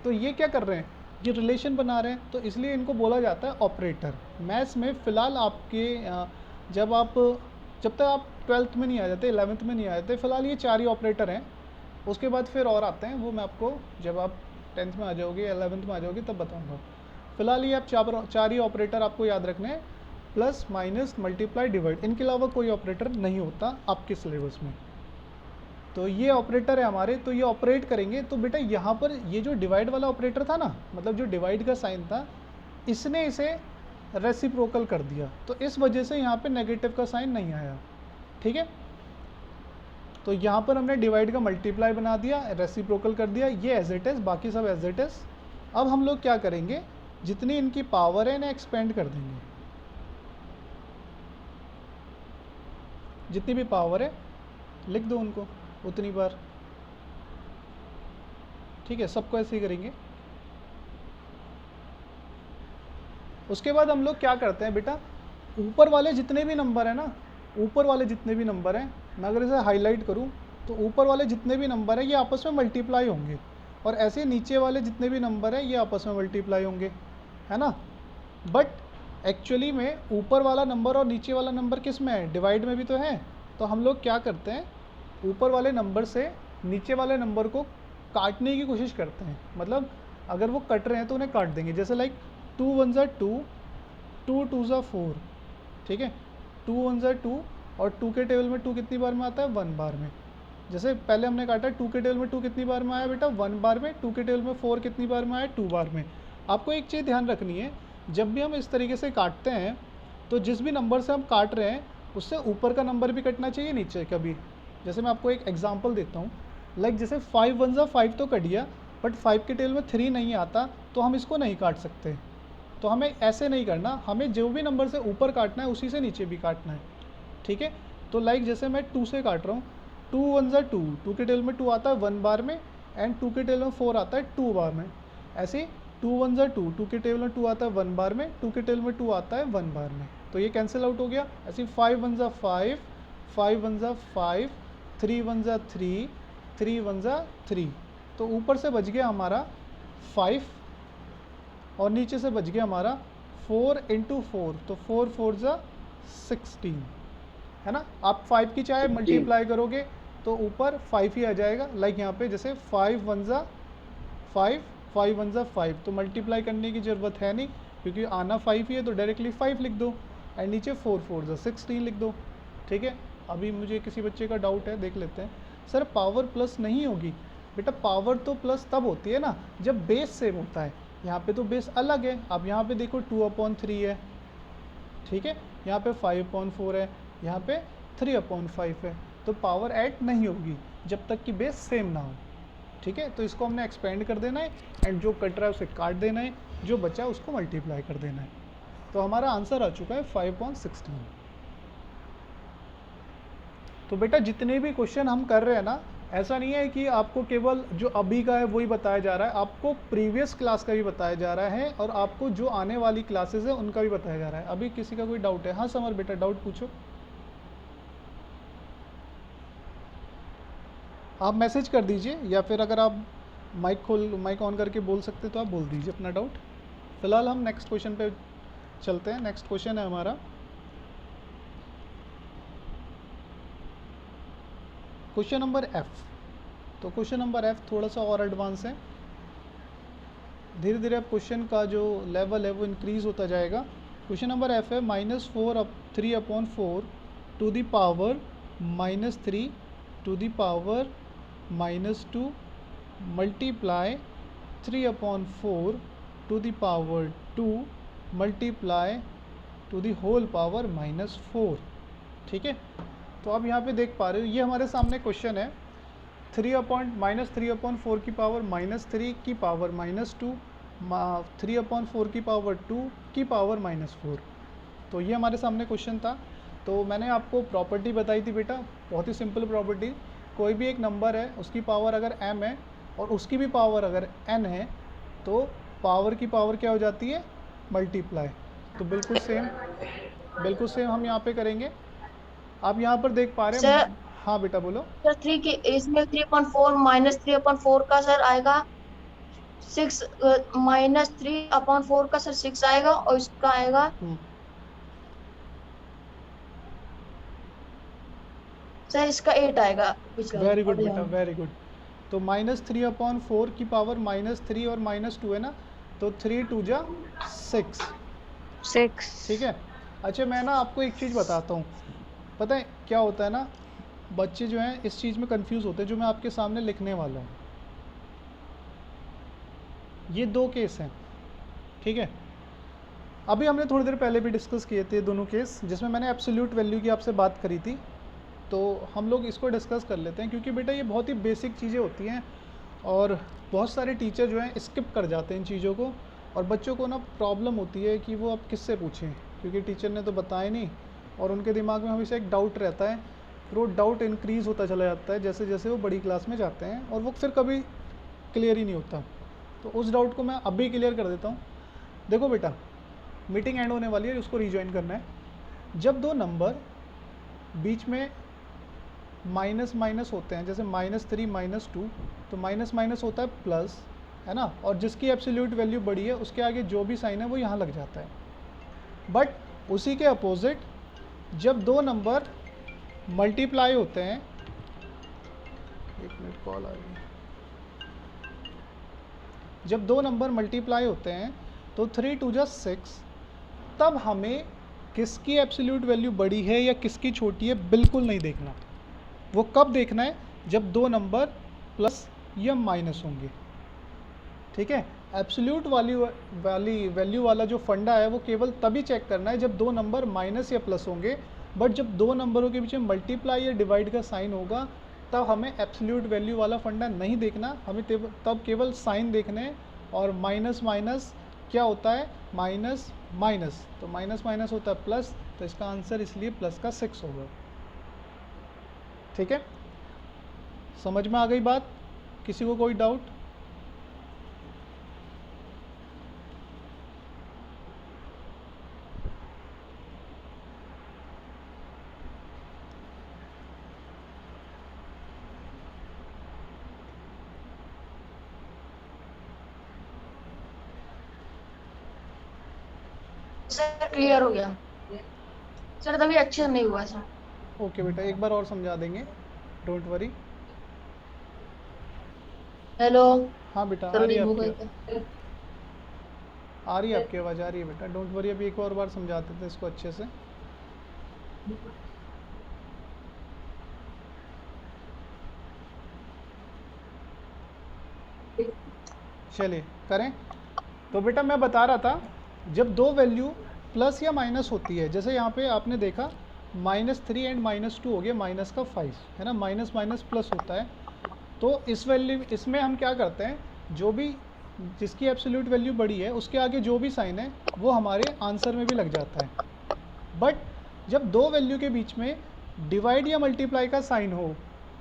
तो ये क्या कर रहे हैं, ये रिलेशन बना रहे हैं, तो इसलिए इनको बोला जाता है ऑपरेटर। मैथ्स में फ़िलहाल आपके जब तक आप 12th में नहीं आ जाते, 11th में नहीं आ जाते, फ़िलहाल ये 4 ही ऑपरेटर हैं। उसके बाद फिर और आते हैं, वो मैं आपको जब आप 10th में आ जाओगे, 11th में आ जाओगे तब बताऊंगा। फिलहाल ये आप 4 ही ऑपरेटर आपको याद रखने हैं, प्लस, माइनस, मल्टीप्लाई, डिवाइड। इनके अलावा कोई ऑपरेटर नहीं होता आपके सिलेबस में। तो ये ऑपरेटर है हमारे, तो ये ऑपरेट करेंगे। तो बेटा यहाँ पर ये जो डिवाइड वाला ऑपरेटर था ना, मतलब जो डिवाइड का साइन था, इसने इसे रेसिप्रोकल कर दिया, तो इस वजह से यहाँ पे नेगेटिव का साइन नहीं आया। ठीक है, तो यहाँ पर हमने डिवाइड का मल्टीप्लाई बना दिया, रेसिप्रोकल कर दिया, ये एज इट इज़, बाकी सब एज इट इज़। अब हम लोग क्या करेंगे, जितनी इनकी पावर है इन्हें एक्सपेंड कर देंगे, जितनी भी पावर है लिख दो उनको उतनी बार। ठीक है, सबको ऐसे ही करेंगे। उसके बाद हम लोग क्या करते हैं बेटा, ऊपर वाले जितने भी नंबर है ना, ऊपर वाले जितने भी नंबर हैं, मैं अगर इसे हाईलाइट करूं तो ऊपर वाले जितने भी नंबर हैं ये आपस में मल्टीप्लाई होंगे, और ऐसे नीचे वाले जितने भी नंबर हैं ये आपस में मल्टीप्लाई होंगे, है ना। बट एक्चुअली में ऊपर वाला नंबर और नीचे वाला नंबर किस में है, डिवाइड में भी तो है। तो हम लोग क्या करते हैं, ऊपर वाले नंबर से नीचे वाले नंबर को काटने की कोशिश करते हैं, मतलब अगर वो कट रहे हैं तो उन्हें काट देंगे। जैसे लाइक 2 1 ज़ा 2, 2 2 ज़ा 4। ठीक है, 2 1 ज़ा 2, और 2 के टेबल में 2 कितनी बार में आता है, 1 बार में। जैसे पहले हमने काटा 2 के टेबल में 2 कितनी बार में आया बेटा, 1 बार में। 2 के टेबल में 4 कितनी बार में आया, 2 बार में। आपको एक चीज़ ध्यान रखनी है, जब भी हम इस तरीके से काटते हैं तो जिस भी नंबर से हम काट रहे हैं उससे ऊपर का नंबर भी कटना चाहिए, नीचे का भी। जैसे मैं आपको एक एग्जांपल देता हूँ, लाइक जैसे 5 1 ज़ा 5 तो कट गया, बट 5 के टेबल में 3 नहीं आता, तो हम इसको नहीं काट सकते। तो हमें ऐसे नहीं करना, हमें जो भी नंबर से ऊपर काटना है उसी से नीचे भी काटना है। ठीक है, तो लाइक जैसे मैं 2 से काट रहा हूँ, 2 1 ज़ा 2, 2 के टेबल में 2 आता है 1 बार में, एंड 2 के टेबल में 4 आता है 2 बार में। ऐसे 2 1 ज़ा 2, 2 के टेबल में 2 आता है 1 बार में, 2 के टेबल में 2 आता है 1 बार में, तो ये कैंसिल आउट हो गया। ऐसे 5 1 ज़ा 5, 5 1 ज़ा 5, 3 1 ज़ा 3, 3 1 ज़ा 3, तो ऊपर से बच गया हमारा 5 और नीचे से बच गया हमारा 4 × 4, तो 4 4 ज़ा 16, है ना। आप 5 की चाहे मल्टीप्लाई करोगे तो ऊपर 5 ही आ जाएगा। लाइक यहाँ पे जैसे 5 1 ज़ा 5, 5 1 ज़ा 5, तो मल्टीप्लाई करने की ज़रूरत है नहीं क्योंकि आना 5 ही है, तो डायरेक्टली 5 लिख दो, एंड नीचे 4 4 ज़ा 16 लिख दो। ठीक है, अभी मुझे किसी बच्चे का डाउट है, देख लेते हैं। सर पावर प्लस नहीं होगी बेटा, पावर तो प्लस तब होती है ना जब बेस सेम होता है। यहाँ पे तो बेस अलग है, अब यहाँ पे देखो 2/3 है, ठीक है, यहाँ पे 5/4 है, यहाँ पे 3/5 है, तो पावर ऐड नहीं होगी जब तक कि बेस सेम ना हो। ठीक है, तो इसको हमने एक्सपेंड कर देना है एंड जो कट रहा है उसे काट देना है, जो बचा उसको मल्टीप्लाई कर देना है। तो हमारा आंसर आ चुका है 5/16। तो बेटा जितने भी क्वेश्चन हम कर रहे हैं ना, ऐसा नहीं है कि आपको केवल जो अभी का है वही बताया जा रहा है, आपको प्रीवियस क्लास का भी बताया जा रहा है और आपको जो आने वाली क्लासेस है उनका भी बताया जा रहा है। अभी किसी का कोई डाउट है? हाँ समर बेटा, डाउट पूछो। आप मैसेज कर दीजिए या फिर अगर आप माइक ऑन करके बोल सकते तो आप बोल दीजिए अपना डाउट। फिलहाल हम नेक्स्ट क्वेश्चन पे चलते हैं। नेक्स्ट क्वेश्चन है हमारा क्वेश्चन नंबर एफ। तो क्वेश्चन नंबर एफ थोड़ा सा और एडवांस है, धीरे धीरे अब क्वेश्चन का जो लेवल है वो इंक्रीज होता जाएगा। क्वेश्चन नंबर एफ है -3/4 to the power -3 to the power -2 multiply 3/4 to the power 2 multiply to the whole power -4। ठीक है, तो आप यहाँ पे देख पा रहे हो ये हमारे सामने क्वेश्चन है। 3/4 की पावर -3 की पावर -2 3/4 की पावर 2 की पावर -4। तो ये हमारे सामने क्वेश्चन था। तो मैंने आपको प्रॉपर्टी बताई थी बेटा, बहुत ही सिंपल प्रॉपर्टी। कोई भी एक नंबर है उसकी पावर अगर m है और उसकी भी पावर अगर n है तो पावर की पावर क्या हो जाती है? मल्टीप्लाई। तो बिल्कुल सेम हम यहाँ पे करेंगे। आप यहाँ पर देख पा रहे हैं। हाँ बेटा बोलो। सर 3 के इसमें 3/4 -3/4 का सर आएगा 6 -3/4 का सर 6 आएगा और इसका आएगा सर इसका 8 आएगा। वेरी गुड बेटा, वेरी गुड। तो -3/4 की पावर -3 और -2 है ना, तो 3 2 जा 6। ठीक है। अच्छा मैं ना आपको एक चीज़ बताता हूँ, पता है क्या होता है ना, बच्चे जो हैं इस चीज़ में कंफ्यूज होते हैं जो मैं आपके सामने लिखने वाला हूँ। ये दो केस हैं, ठीक है। अभी हमने थोड़ी देर पहले भी डिस्कस किए थे दोनों केस, जिसमें मैंने एब्सोल्यूट वैल्यू की आपसे बात करी थी। तो हम लोग इसको डिस्कस कर लेते हैं, क्योंकि बेटा ये बहुत ही बेसिक चीज़ें होती हैं और बहुत सारे टीचर जो हैं स्किप कर जाते हैं इन चीज़ों को, और बच्चों को ना प्रॉब्लम होती है कि वो अब किससे पूछें, क्योंकि टीचर ने तो बताया नहीं और उनके दिमाग में हमेशा एक डाउट रहता है। फिर वो डाउट इंक्रीज़ होता चला जाता है जैसे जैसे वो बड़ी क्लास में जाते हैं, और वो फिर कभी क्लियर ही नहीं होता। तो उस डाउट को मैं अभी क्लियर कर देता हूँ। देखो बेटा, मीटिंग एंड होने वाली है, उसको रीजॉइन करना है। जब दो नंबर बीच में माइनस माइनस होते हैं, जैसे -3 -2, तो माइनस माइनस होता है प्लस, है ना, और जिसकी एब्सोल्यूट वैल्यू बड़ी है उसके आगे जो भी साइन है वो यहाँ लग जाता है। बट उसी के अपोजिट जब दो नंबर मल्टीप्लाई होते हैं, एक मिनट कॉल आ रही है, जब दो नंबर मल्टीप्लाई होते हैं तो 3 2 जा 6, तब हमें किसकी एब्सोल्यूट वैल्यू बड़ी है या किसकी छोटी है बिल्कुल नहीं देखना। वो कब देखना है? जब दो नंबर प्लस या माइनस होंगे। ठीक है, एब्सोल्यूट वैल्यू वाला जो फंडा है वो केवल तभी चेक करना है जब दो नंबर माइनस या प्लस होंगे। बट जब दो नंबरों के बीच में मल्टीप्लाई या डिवाइड का साइन होगा तब हमें एब्सोल्यूट वैल्यू वाला फंडा नहीं देखना, हमें तब केवल साइन देखने हैं। और माइनस माइनस क्या होता है? माइनस माइनस, तो माइनस माइनस होता है प्लस, तो इसका आंसर इसलिए प्लस का 6 होगा। ठीक है, समझ में आ गई बात? किसी को कोई डाउट? सर क्लियर हो गया सर, तभी अच्छे नहीं हुआ सर। ओके बेटा, एक बार और समझा देंगे, डोंट वरी। हेलो हाँ बेटा, आ रही है आपकी आवाज़, आ रही है बेटा, डोंट वरी। अभी एक और बार समझाते थे इसको अच्छे से। चलिए करें। तो बेटा मैं बता रहा था, जब दो वैल्यू प्लस या माइनस होती है, जैसे यहाँ पे आपने देखा -3 एंड -2 हो गया -5, है ना, माइनस माइनस प्लस होता है। तो इसमें हम क्या करते हैं, जो भी जिसकी एब्सोल्यूट वैल्यू बड़ी है उसके आगे जो भी साइन है वो हमारे आंसर में भी लग जाता है। बट जब दो वैल्यू के बीच में डिवाइड या मल्टीप्लाई का साइन हो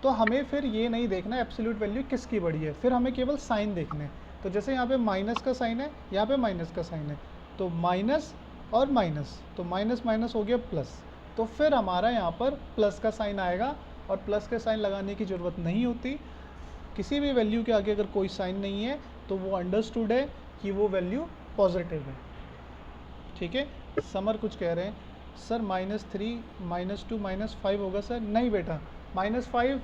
तो हमें फिर ये नहीं देखना एब्सोल्यूट वैल्यू किसकी बड़ी है, फिर हमें केवल साइन देखने हैं। तो जैसे यहाँ पे माइनस का साइन है, यहाँ पे माइनस का साइन है, तो माइनस और माइनस, तो माइनस माइनस हो गया प्लस, तो फिर हमारा यहाँ पर प्लस का साइन आएगा। और प्लस का साइन लगाने की ज़रूरत नहीं होती, किसी भी वैल्यू के आगे अगर कोई साइन नहीं है तो वो अंडरस्टूड है कि वो वैल्यू पॉजिटिव है। ठीक है, समर कुछ कह रहे हैं सर -3 -2 -5 होगा सर। नहीं बेटा, -5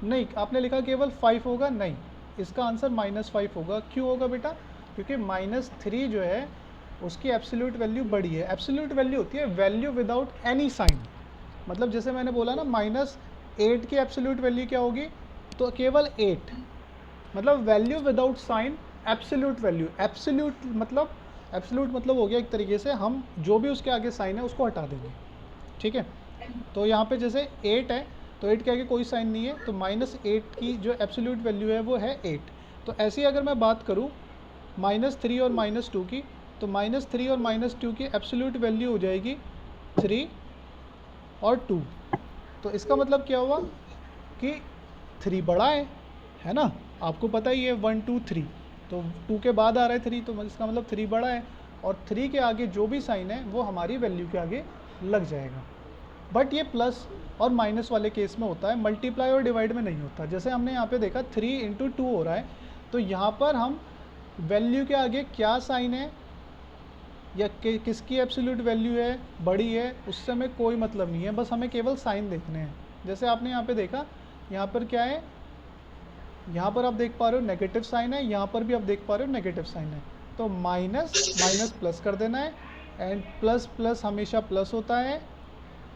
नहीं, आपने लिखा केवल 5 होगा, नहीं, इसका आंसर -5 होगा। क्यों होगा बेटा? क्योंकि -3 जो है उसकी एब्सोल्यूट वैल्यू बड़ी है। एब्सोल्यूट वैल्यू होती है वैल्यू विदाउट एनी साइन, मतलब जैसे मैंने बोला ना -8 की एब्सोल्यूट वैल्यू क्या होगी, तो केवल 8, मतलब value without sign absolute value. Absolute मतलब हो गया एक तरीके से हम जो भी उसके आगे साइन है उसको हटा देंगे। ठीक है, तो यहाँ पे जैसे 8 है तो 8 के आगे कोई साइन नहीं है, तो -8 की जो एब्सोल्यूट वैल्यू है वो है 8। तो ऐसे ही अगर मैं बात करूँ -3 और -2 की, तो -3 और -2 की एब्सोल्यूट वैल्यू हो जाएगी 3 और 2। तो इसका मतलब क्या हुआ कि 3 बड़ा है ना, आपको पता ही है 1 2 3, तो 2 के बाद आ रहा है 3, तो इसका मतलब 3 बड़ा है, और 3 के आगे जो भी साइन है वो हमारी वैल्यू के आगे लग जाएगा। बट ये प्लस और माइनस वाले केस में होता है, मल्टीप्लाई और डिवाइड में नहीं होता। जैसे हमने यहाँ पे देखा 3 × 2 हो रहा है, तो यहाँ पर हम वैल्यू के आगे क्या साइन है या किसकी एब्सोल्यूट वैल्यू है बड़ी है उससे हमें कोई मतलब नहीं है, बस हमें केवल साइन देखने हैं। जैसे आपने यहाँ पे देखा, यहाँ पर क्या है, यहाँ पर आप देख पा रहे हो नेगेटिव साइन है, यहाँ पर भी आप देख पा रहे हो नेगेटिव साइन है, तो माइनस माइनस प्लस कर देना है, एंड प्लस प्लस हमेशा प्लस होता है,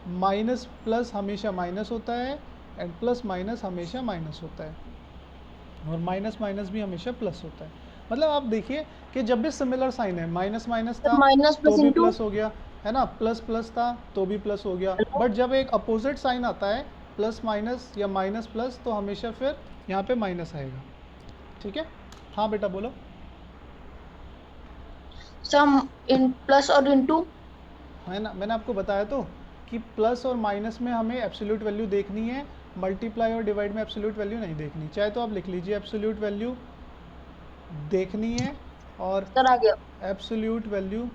माइनस प्लस हमेशा माइनस होता है, एंड प्लस माइनस हमेशा माइनस होता है, और माइनस माइनस भी हमेशा प्लस होता है। मतलब आप देखिए कि जब भी सिमिलर साइन है, माइनस माइनस था तो भी प्लस हो गया, है ना, प्लस प्लस था तो भी प्लस हो गया, बट जब एक अपोजिट साइन आता है प्लस माइनस या माइनस प्लस, तो हमेशा फिर यहाँ पे माइनस आएगा। ठीक है, हाँ बेटा बोलो। सम इन प्लस और इनटू, है ना, मैंने आपको बताया तो कि प्लस और माइनस में हमें एब्सोल्यूट वैल्यू देखनी है, मल्टीप्लाई और डिवाइड में एब्सोल्यूट वैल्यू नहीं देखनी। चाहे तो आप लिख लीजिए एब्सोल्यूट वैल्यू देखनी है और आ गया। एब्सोल्यूट वैल्यू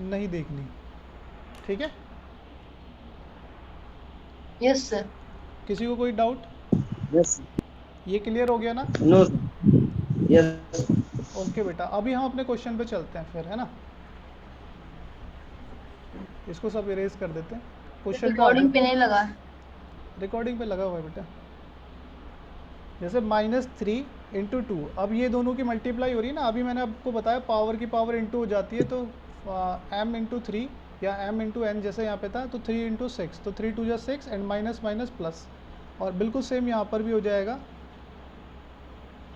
नहीं देखनी। ठीक है, यस सर। किसी को कोई डाउट? यस ये क्लियर हो गया ना? No yes. ओके बेटा, अभी हम अपने क्वेश्चन पे चलते हैं फिर, है ना। इसको सब इरेज कर देते हैं। क्वेश्चन रिकॉर्डिंग पे नहीं लगा। रिकॉर्डिंग पे लगा हुआ है बेटा। जैसे -3 × 2, अब ये दोनों की मल्टीप्लाई हो रही है ना, अभी मैंने आपको बताया पावर की पावर इंटू हो जाती है, तो m × 3 या m × n जैसे यहाँ पे था, तो 3 × 6, तो 3 2 जा 6 एंड माइनस माइनस प्लस, और बिल्कुल सेम यहाँ पर भी हो जाएगा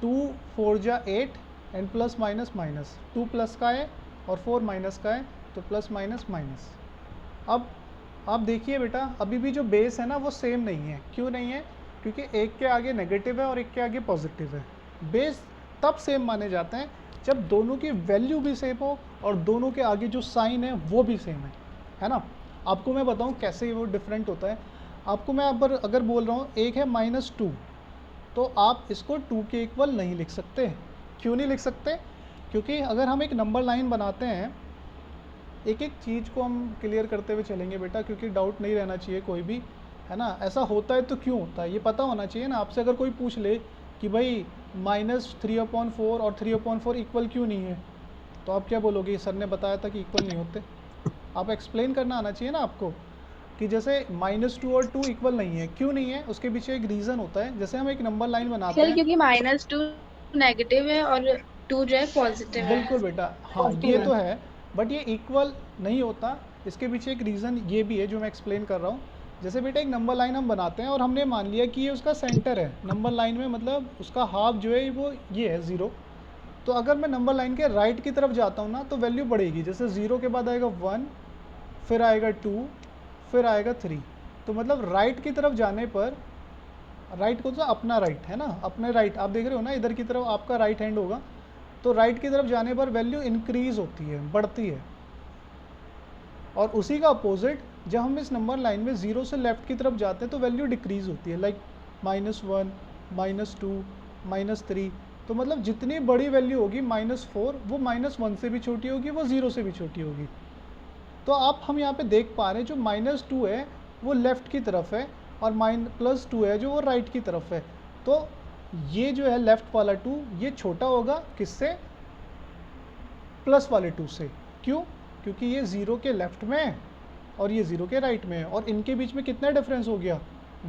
2 4 जा 8 and plus minus minus, 2 plus का है और 4 माइनस का है, तो प्लस माइनस माइनस। अब आप देखिए बेटा, अभी भी जो बेस है ना वो सेम नहीं है। क्यों नहीं है? क्योंकि एक के आगे नेगेटिव है और एक के आगे पॉजिटिव है। बेस तब सेम माने जाते हैं जब दोनों की वैल्यू भी सेम हो और दोनों के आगे जो साइन है वो भी सेम है ना। आपको मैं बताऊं कैसे वो डिफरेंट होता है। आपको मैं अगर बोल रहा हूँ एक है -2, तो आप इसको 2 के इक्वल नहीं लिख सकते। क्यों नहीं लिख सकते? क्योंकि अगर हम एक नंबर लाइन बनाते हैं, एक एक चीज़ को हम क्लियर करते हुए चलेंगे बेटा, क्योंकि डाउट नहीं रहना चाहिए कोई भी, है ना। ऐसा होता है तो क्यों होता है ये पता होना चाहिए ना। आपसे अगर कोई पूछ ले कि भाई -3/4 और 3/4 इक्वल क्यों नहीं है, तो आप क्या बोलोगे? सर ने बताया था कि इक्वल नहीं होते। आप एक्सप्लेन करना आना चाहिए ना आपको कि जैसे -2 और 2 इक्वल नहीं है, क्यों नहीं है, उसके पीछे एक रीज़न होता है। जैसे हम एक नंबर लाइन बनाते हैं, क्योंकि -2 नेगेटिव है और 2 जो है पॉजिटिव है। बिल्कुल बेटा, हाँ ये तो है, बट ये इक्वल नहीं होता। इसके पीछे एक रीज़न ये भी है जो मैं एक्सप्लेन कर रहा हूँ। जैसे बेटा एक नंबर लाइन हम बनाते हैं और हमने मान लिया कि ये उसका सेंटर है नंबर लाइन में, मतलब उसका हाफ जो है वो ये है 0। तो अगर मैं नंबर लाइन के राइट की तरफ जाता हूँ ना, तो वैल्यू बढ़ेगी। जैसे 0 के बाद आएगा 1, फिर आएगा 2, फिर आएगा 3। तो मतलब राइट की तरफ जाने पर राइट को तो अपना राइट है ना, अपने राइट आप देख रहे हो ना, इधर की तरफ आपका राइट हैंड होगा, तो राइट की तरफ जाने पर वैल्यू इंक्रीज होती है, बढ़ती है। और उसी का अपोजिट जब हम इस नंबर लाइन में 0 से लेफ्ट की तरफ जाते हैं तो वैल्यू डिक्रीज होती है, लाइक -1, -2, -3। तो मतलब जितनी बड़ी वैल्यू होगी -4 वो -1 से भी छोटी होगी, वो 0 से भी छोटी होगी। तो आप हम यहाँ पे देख पा रहे हैं जो -2 है वो लेफ़्ट की तरफ है और +2 है जो वो राइट की तरफ है। तो ये जो है लेफ़्ट वाला 2 ये छोटा होगा किससे, प्लस वाले 2 से। क्यों? क्योंकि ये 0 के लेफ़्ट में है और ये 0 के राइट में है, और इनके बीच में कितना डिफरेंस हो गया,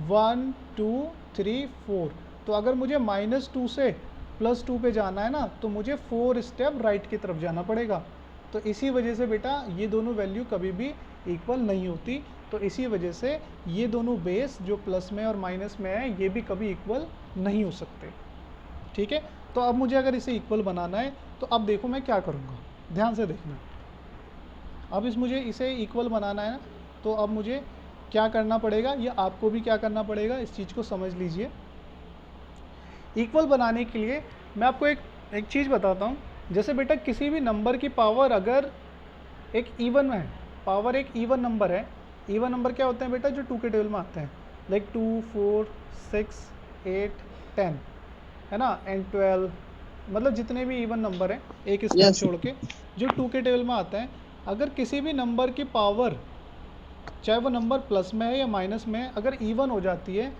1 2 3 4। तो अगर मुझे -2 से +2 पे जाना है ना, तो मुझे 4 स्टेप राइट की तरफ जाना पड़ेगा। तो इसी वजह से बेटा ये दोनों वैल्यू कभी भी इक्वल नहीं होती। तो इसी वजह से ये दोनों बेस जो प्लस में और माइनस में है ये भी कभी इक्वल नहीं हो सकते। ठीक है, तो अब मुझे अगर इसे इक्वल बनाना है तो अब देखो मैं क्या करूँगा, ध्यान से देखना। अब मुझे इसे इक्वल बनाना है, तो अब मुझे क्या करना पड़ेगा, ये आपको भी क्या करना पड़ेगा, इस चीज़ को समझ लीजिए। इक्वल बनाने के लिए मैं आपको एक चीज़ बताता हूँ। जैसे बेटा किसी भी नंबर की पावर अगर एक इवन है, पावर एक इवन नंबर है, इवन नंबर क्या होते हैं बेटा, जो 2 के टेबल में आते हैं, लाइक 2 4 6 8 10 है ना, एंड 12, मतलब जितने भी इवन नंबर हैं एक स्टेप Yes. छोड़ के जो 2 के टेबल में आते हैं, अगर किसी भी नंबर की पावर चाहे वो नंबर प्लस में है या माइनस में है, अगर इवन हो जाती है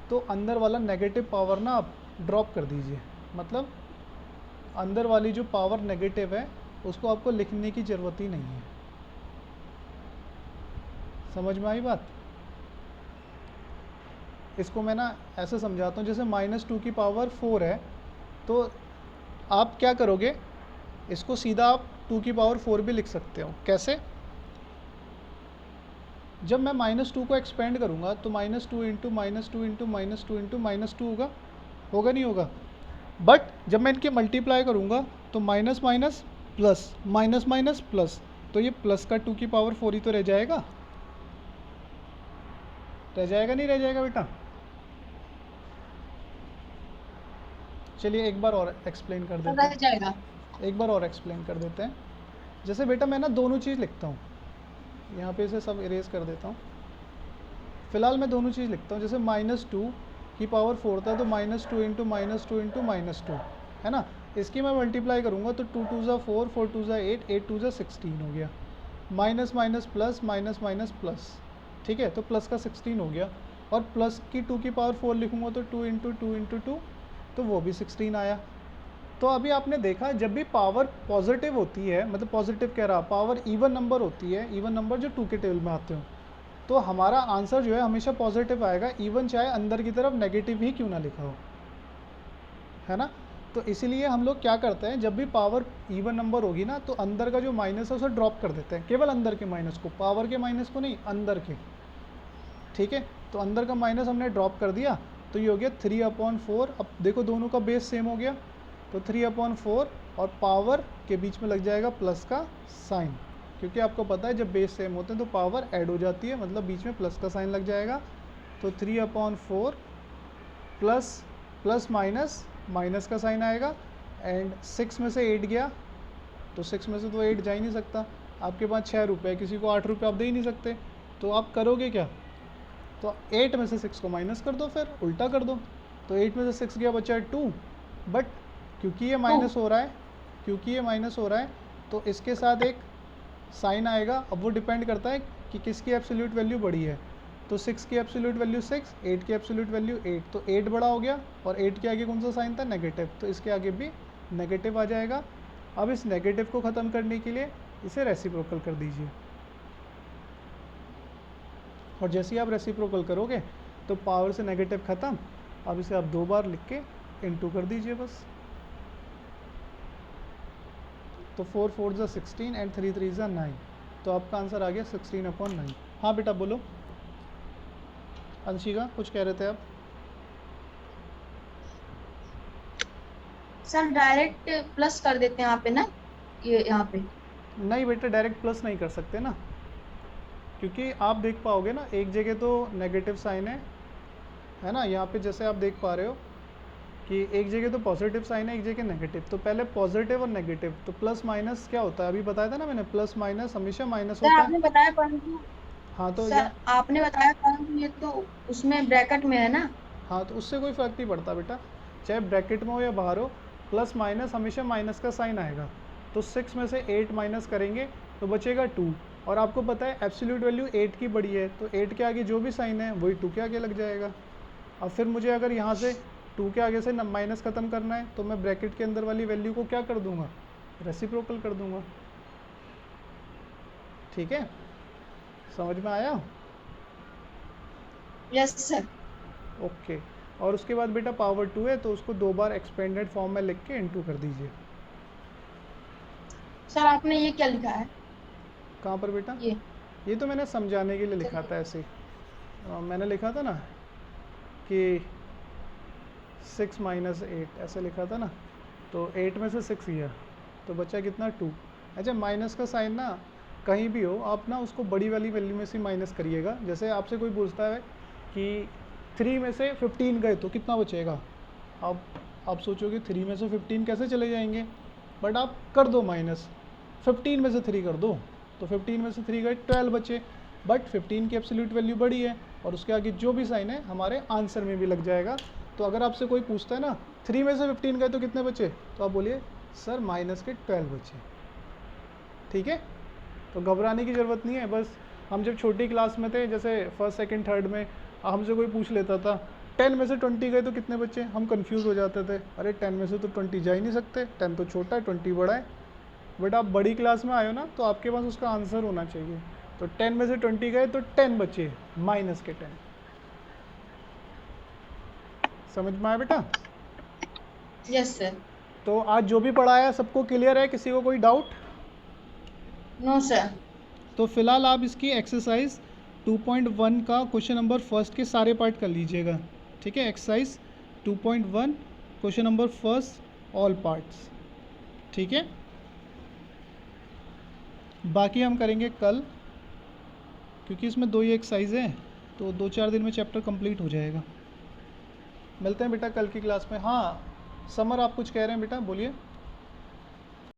तो अंदर वाला नेगेटिव पावर ना आप ड्रॉप कर दीजिए। मतलब अंदर वाली जो पावर नेगेटिव है उसको आपको लिखने की ज़रूरत ही नहीं है। समझ में आई बात? इसको मैं ना ऐसे समझाता हूँ, जैसे -2 की पावर 4 है, तो आप क्या करोगे, इसको सीधा आप 2 की पावर 4 भी लिख सकते हो। कैसे? जब मैं -2 को एक्सपेंड करूँगा तो -2 इंटू -2 इंटू -2 इंटू -2 होगा, होगा नहीं होगा? बट जब मैं इनके मल्टीप्लाई करूँगा तो minus minus plus, minus minus plus, तो ये प्लस का 2 की पावर 4 ही तो रह जाएगा। रह जाएगा नहीं रह जाएगा बेटा? चलिए एक बार और एक्सप्लेन कर देते हैं, जाएगा। एक बार और एक्सप्लेन कर देते हैं। जैसे बेटा मैं ना दोनों चीज़ लिखता हूँ, यहाँ पे इसे सब इरेज कर देता हूँ। फ़िलहाल मैं दोनों चीज़ लिखता हूँ। जैसे -2 की पावर 4 था तो -2 इंटू -2 इंटू -2 है ना, इसकी मैं मल्टीप्लाई करूँगा तो 2 2 ज़ा 4, 4 2 ज़ा 8, 8 2 ज़ा 16 हो गया। Minus minus plus, minus minus plus, ठीक है, तो प्लस का 16 हो गया। और प्लस की 2 की पावर 4 लिखूँगा तो 2 इंटू 2 इंटू 2, तो वो भी 16 आया। तो अभी आपने देखा जब भी पावर पॉजिटिव होती है, मतलब पॉजिटिव कह रहा, पावर इवन नंबर होती है, इवन नंबर जो 2 के टेबल में आते हो, तो हमारा आंसर जो है हमेशा पॉजिटिव आएगा, इवन चाहे अंदर की तरफ नेगेटिव ही क्यों ना लिखा हो, है ना। तो इसीलिए हम लोग क्या करते हैं, जब भी पावर इवन नंबर होगी ना तो अंदर का जो माइनस है उसे ड्रॉप कर देते हैं, केवल अंदर के माइनस को, पावर के माइनस को नहीं, अंदर के। ठीक है, तो अंदर का माइनस हमने ड्रॉप कर दिया, तो ये हो गया 3/4। अब देखो दोनों का बेस सेम हो गया, तो 3/4 और पावर के बीच में लग जाएगा प्लस का साइन, क्योंकि आपको पता है जब बेस सेम होते हैं तो पावर ऐड हो जाती है, मतलब बीच में प्लस का साइन लग जाएगा। तो 3/4 प्लस प्लस माइनस माइनस का साइन आएगा, एंड 6 में से 8 गया, तो 6 में से तो 8 जा ही नहीं सकता। आपके पास 6 रुपये, किसी को 8 रुपये आप दे ही नहीं सकते, तो आप करोगे क्या, तो 8 में से 6 को माइनस कर दो, फिर उल्टा कर दो। तो 8 में से 6 गया, बचा 2, बट क्योंकि ये माइनस हो रहा है, क्योंकि ये माइनस हो रहा है तो इसके साथ एक साइन आएगा। अब वो डिपेंड करता है कि किसकी एब्सोल्यूट वैल्यू बड़ी है, तो 6 की एब्सोल्यूट वैल्यू 6, 8 की एब्सोल्यूट वैल्यू 8, तो 8 बड़ा हो गया, और 8 के आगे कौन सा साइन था, नेगेटिव, तो इसके आगे भी नेगेटिव आ जाएगा। अब इस नेगेटिव को ख़त्म करने के लिए इसे रेसिप्रोकल कर दीजिए, और जैसे ही आप रेसिप्रोकल करोगे तो पावर से नेगेटिव ख़त्म। अब इसे आप 2 बार लिख के इनटू कर दीजिए बस। तो 4 4 ज़ा 16 एंड 3 3 ज़ा 9, तो आपका आंसर आ गया 16/9। हाँ बेटा बोलो अंशिका, कुछ कह रहे थे आप? सर डायरेक्ट प्लस कर देते हैं यहाँ पे ना, ये यहाँ पे। नहीं बेटा, डायरेक्ट प्लस नहीं कर सकते ना, क्योंकि आप देख पाओगे ना एक जगह तो नेगेटिव साइन है है ना। यहाँ पे जैसे आप देख पा रहे हो कि एक जगह तो पॉजिटिव साइन है, एक जगह नेगेटिव। तो पहले पॉजिटिव और नेगेटिव, तो प्लस माइनस क्या होता है, अभी बताया था ना मैंने, प्लस माइनस हमेशा माइनस सर होता है। आपने बताया, परंतु हाँ तो सर आपने बताया परंतु ये तो उसमें ब्रैकेट में है ना। हाँ तो उससे कोई फ़र्क नहीं पड़ता बेटा, चाहे ब्रैकेट में हो या बाहर हो, प्लस माइनस हमेशा माइनस का साइन आएगा। तो 6 में से 8 माइनस करेंगे तो बचेगा 2, और आपको पता है एब्सोल्यूट वैल्यू 8 की बड़ी है, तो 8 के आगे जो भी साइन है वही 2 के आगे लग जाएगा। अब फिर मुझे अगर यहाँ से 2 के आगे से माइनस ख़त्म करना है तो मैं ब्रैकेट के अंदर वाली वैल्यू को क्या कर दूंगा, रेसिप्रोकल कर दूंगा। ठीक है, समझ में आया? Yes sir. ओके। और उसके बाद बेटा पावर 2 है तो उसको 2 बार एक्सपेंडेड फॉर्म में लिख के इनटू कर दीजिए। सर आपने ये क्या लिखा है? कहाँ पर बेटा? ये तो मैंने समझाने के लिए लिखा था ऐसे ही। मैंने लिखा था ना कि 6 माइनस 8 ऐसे लिखा था ना, तो 8 में से 6 गया तो बचा कितना 2। अच्छा माइनस का साइन ना कहीं भी हो आप ना उसको बड़ी वाली वैल्यू में से माइनस करिएगा। जैसे आपसे कोई पूछता है कि 3 में से 15 गए तो कितना बचेगा, आप सोचोगे 3 में से 15 कैसे चले जाएंगे, बट आप कर दो माइनस, 15 में से 3 कर दो, तो 15 में से 3 गए 12 बचे, बट 15 की एब्सोल्यूट वैल्यू बड़ी है और उसके आगे जो भी साइन है हमारे आंसर में भी लग जाएगा। तो अगर आपसे कोई पूछता है ना 3 में से 15 गए तो कितने बचे, तो आप बोलिए सर माइनस के 12 बचे। ठीक है, तो घबराने की ज़रूरत नहीं है। बस हम जब छोटी क्लास में थे, जैसे फर्स्ट सेकंड थर्ड में, हमसे कोई पूछ लेता था 10 में से 20 गए तो कितने बचे, हम कंफ्यूज हो जाते थे, अरे 10 में से तो 20 जा ही नहीं सकते, 10 तो छोटा है 20 बड़ा है। बट आप बड़ी क्लास में आए हो ना, तो आपके पास उसका आंसर होना चाहिए। तो 10 में से 20 गए तो 10 बचे माइनस के 10। समझ में आया बेटा? Yes sir. तो आज जो भी पढ़ाया सबको क्लियर है, किसी को कोई डाउट? No sir. तो फिलहाल आप इसकी एक्सरसाइज 2.1 का क्वेश्चन नंबर फर्स्ट के सारे पार्ट कर लीजिएगा। ठीक है, exercise 2.1 question number first all parts. ठीक है, बाकी हम करेंगे कल, क्योंकि इसमें 2 ही एक्सरसाइज हैं, तो 2-4 दिन में चैप्टर कंप्लीट हो जाएगा। मिलते हैं बेटा कल की क्लास में। हाँ समर, आप कुछ कह रहे हैं बेटा, बोलिए।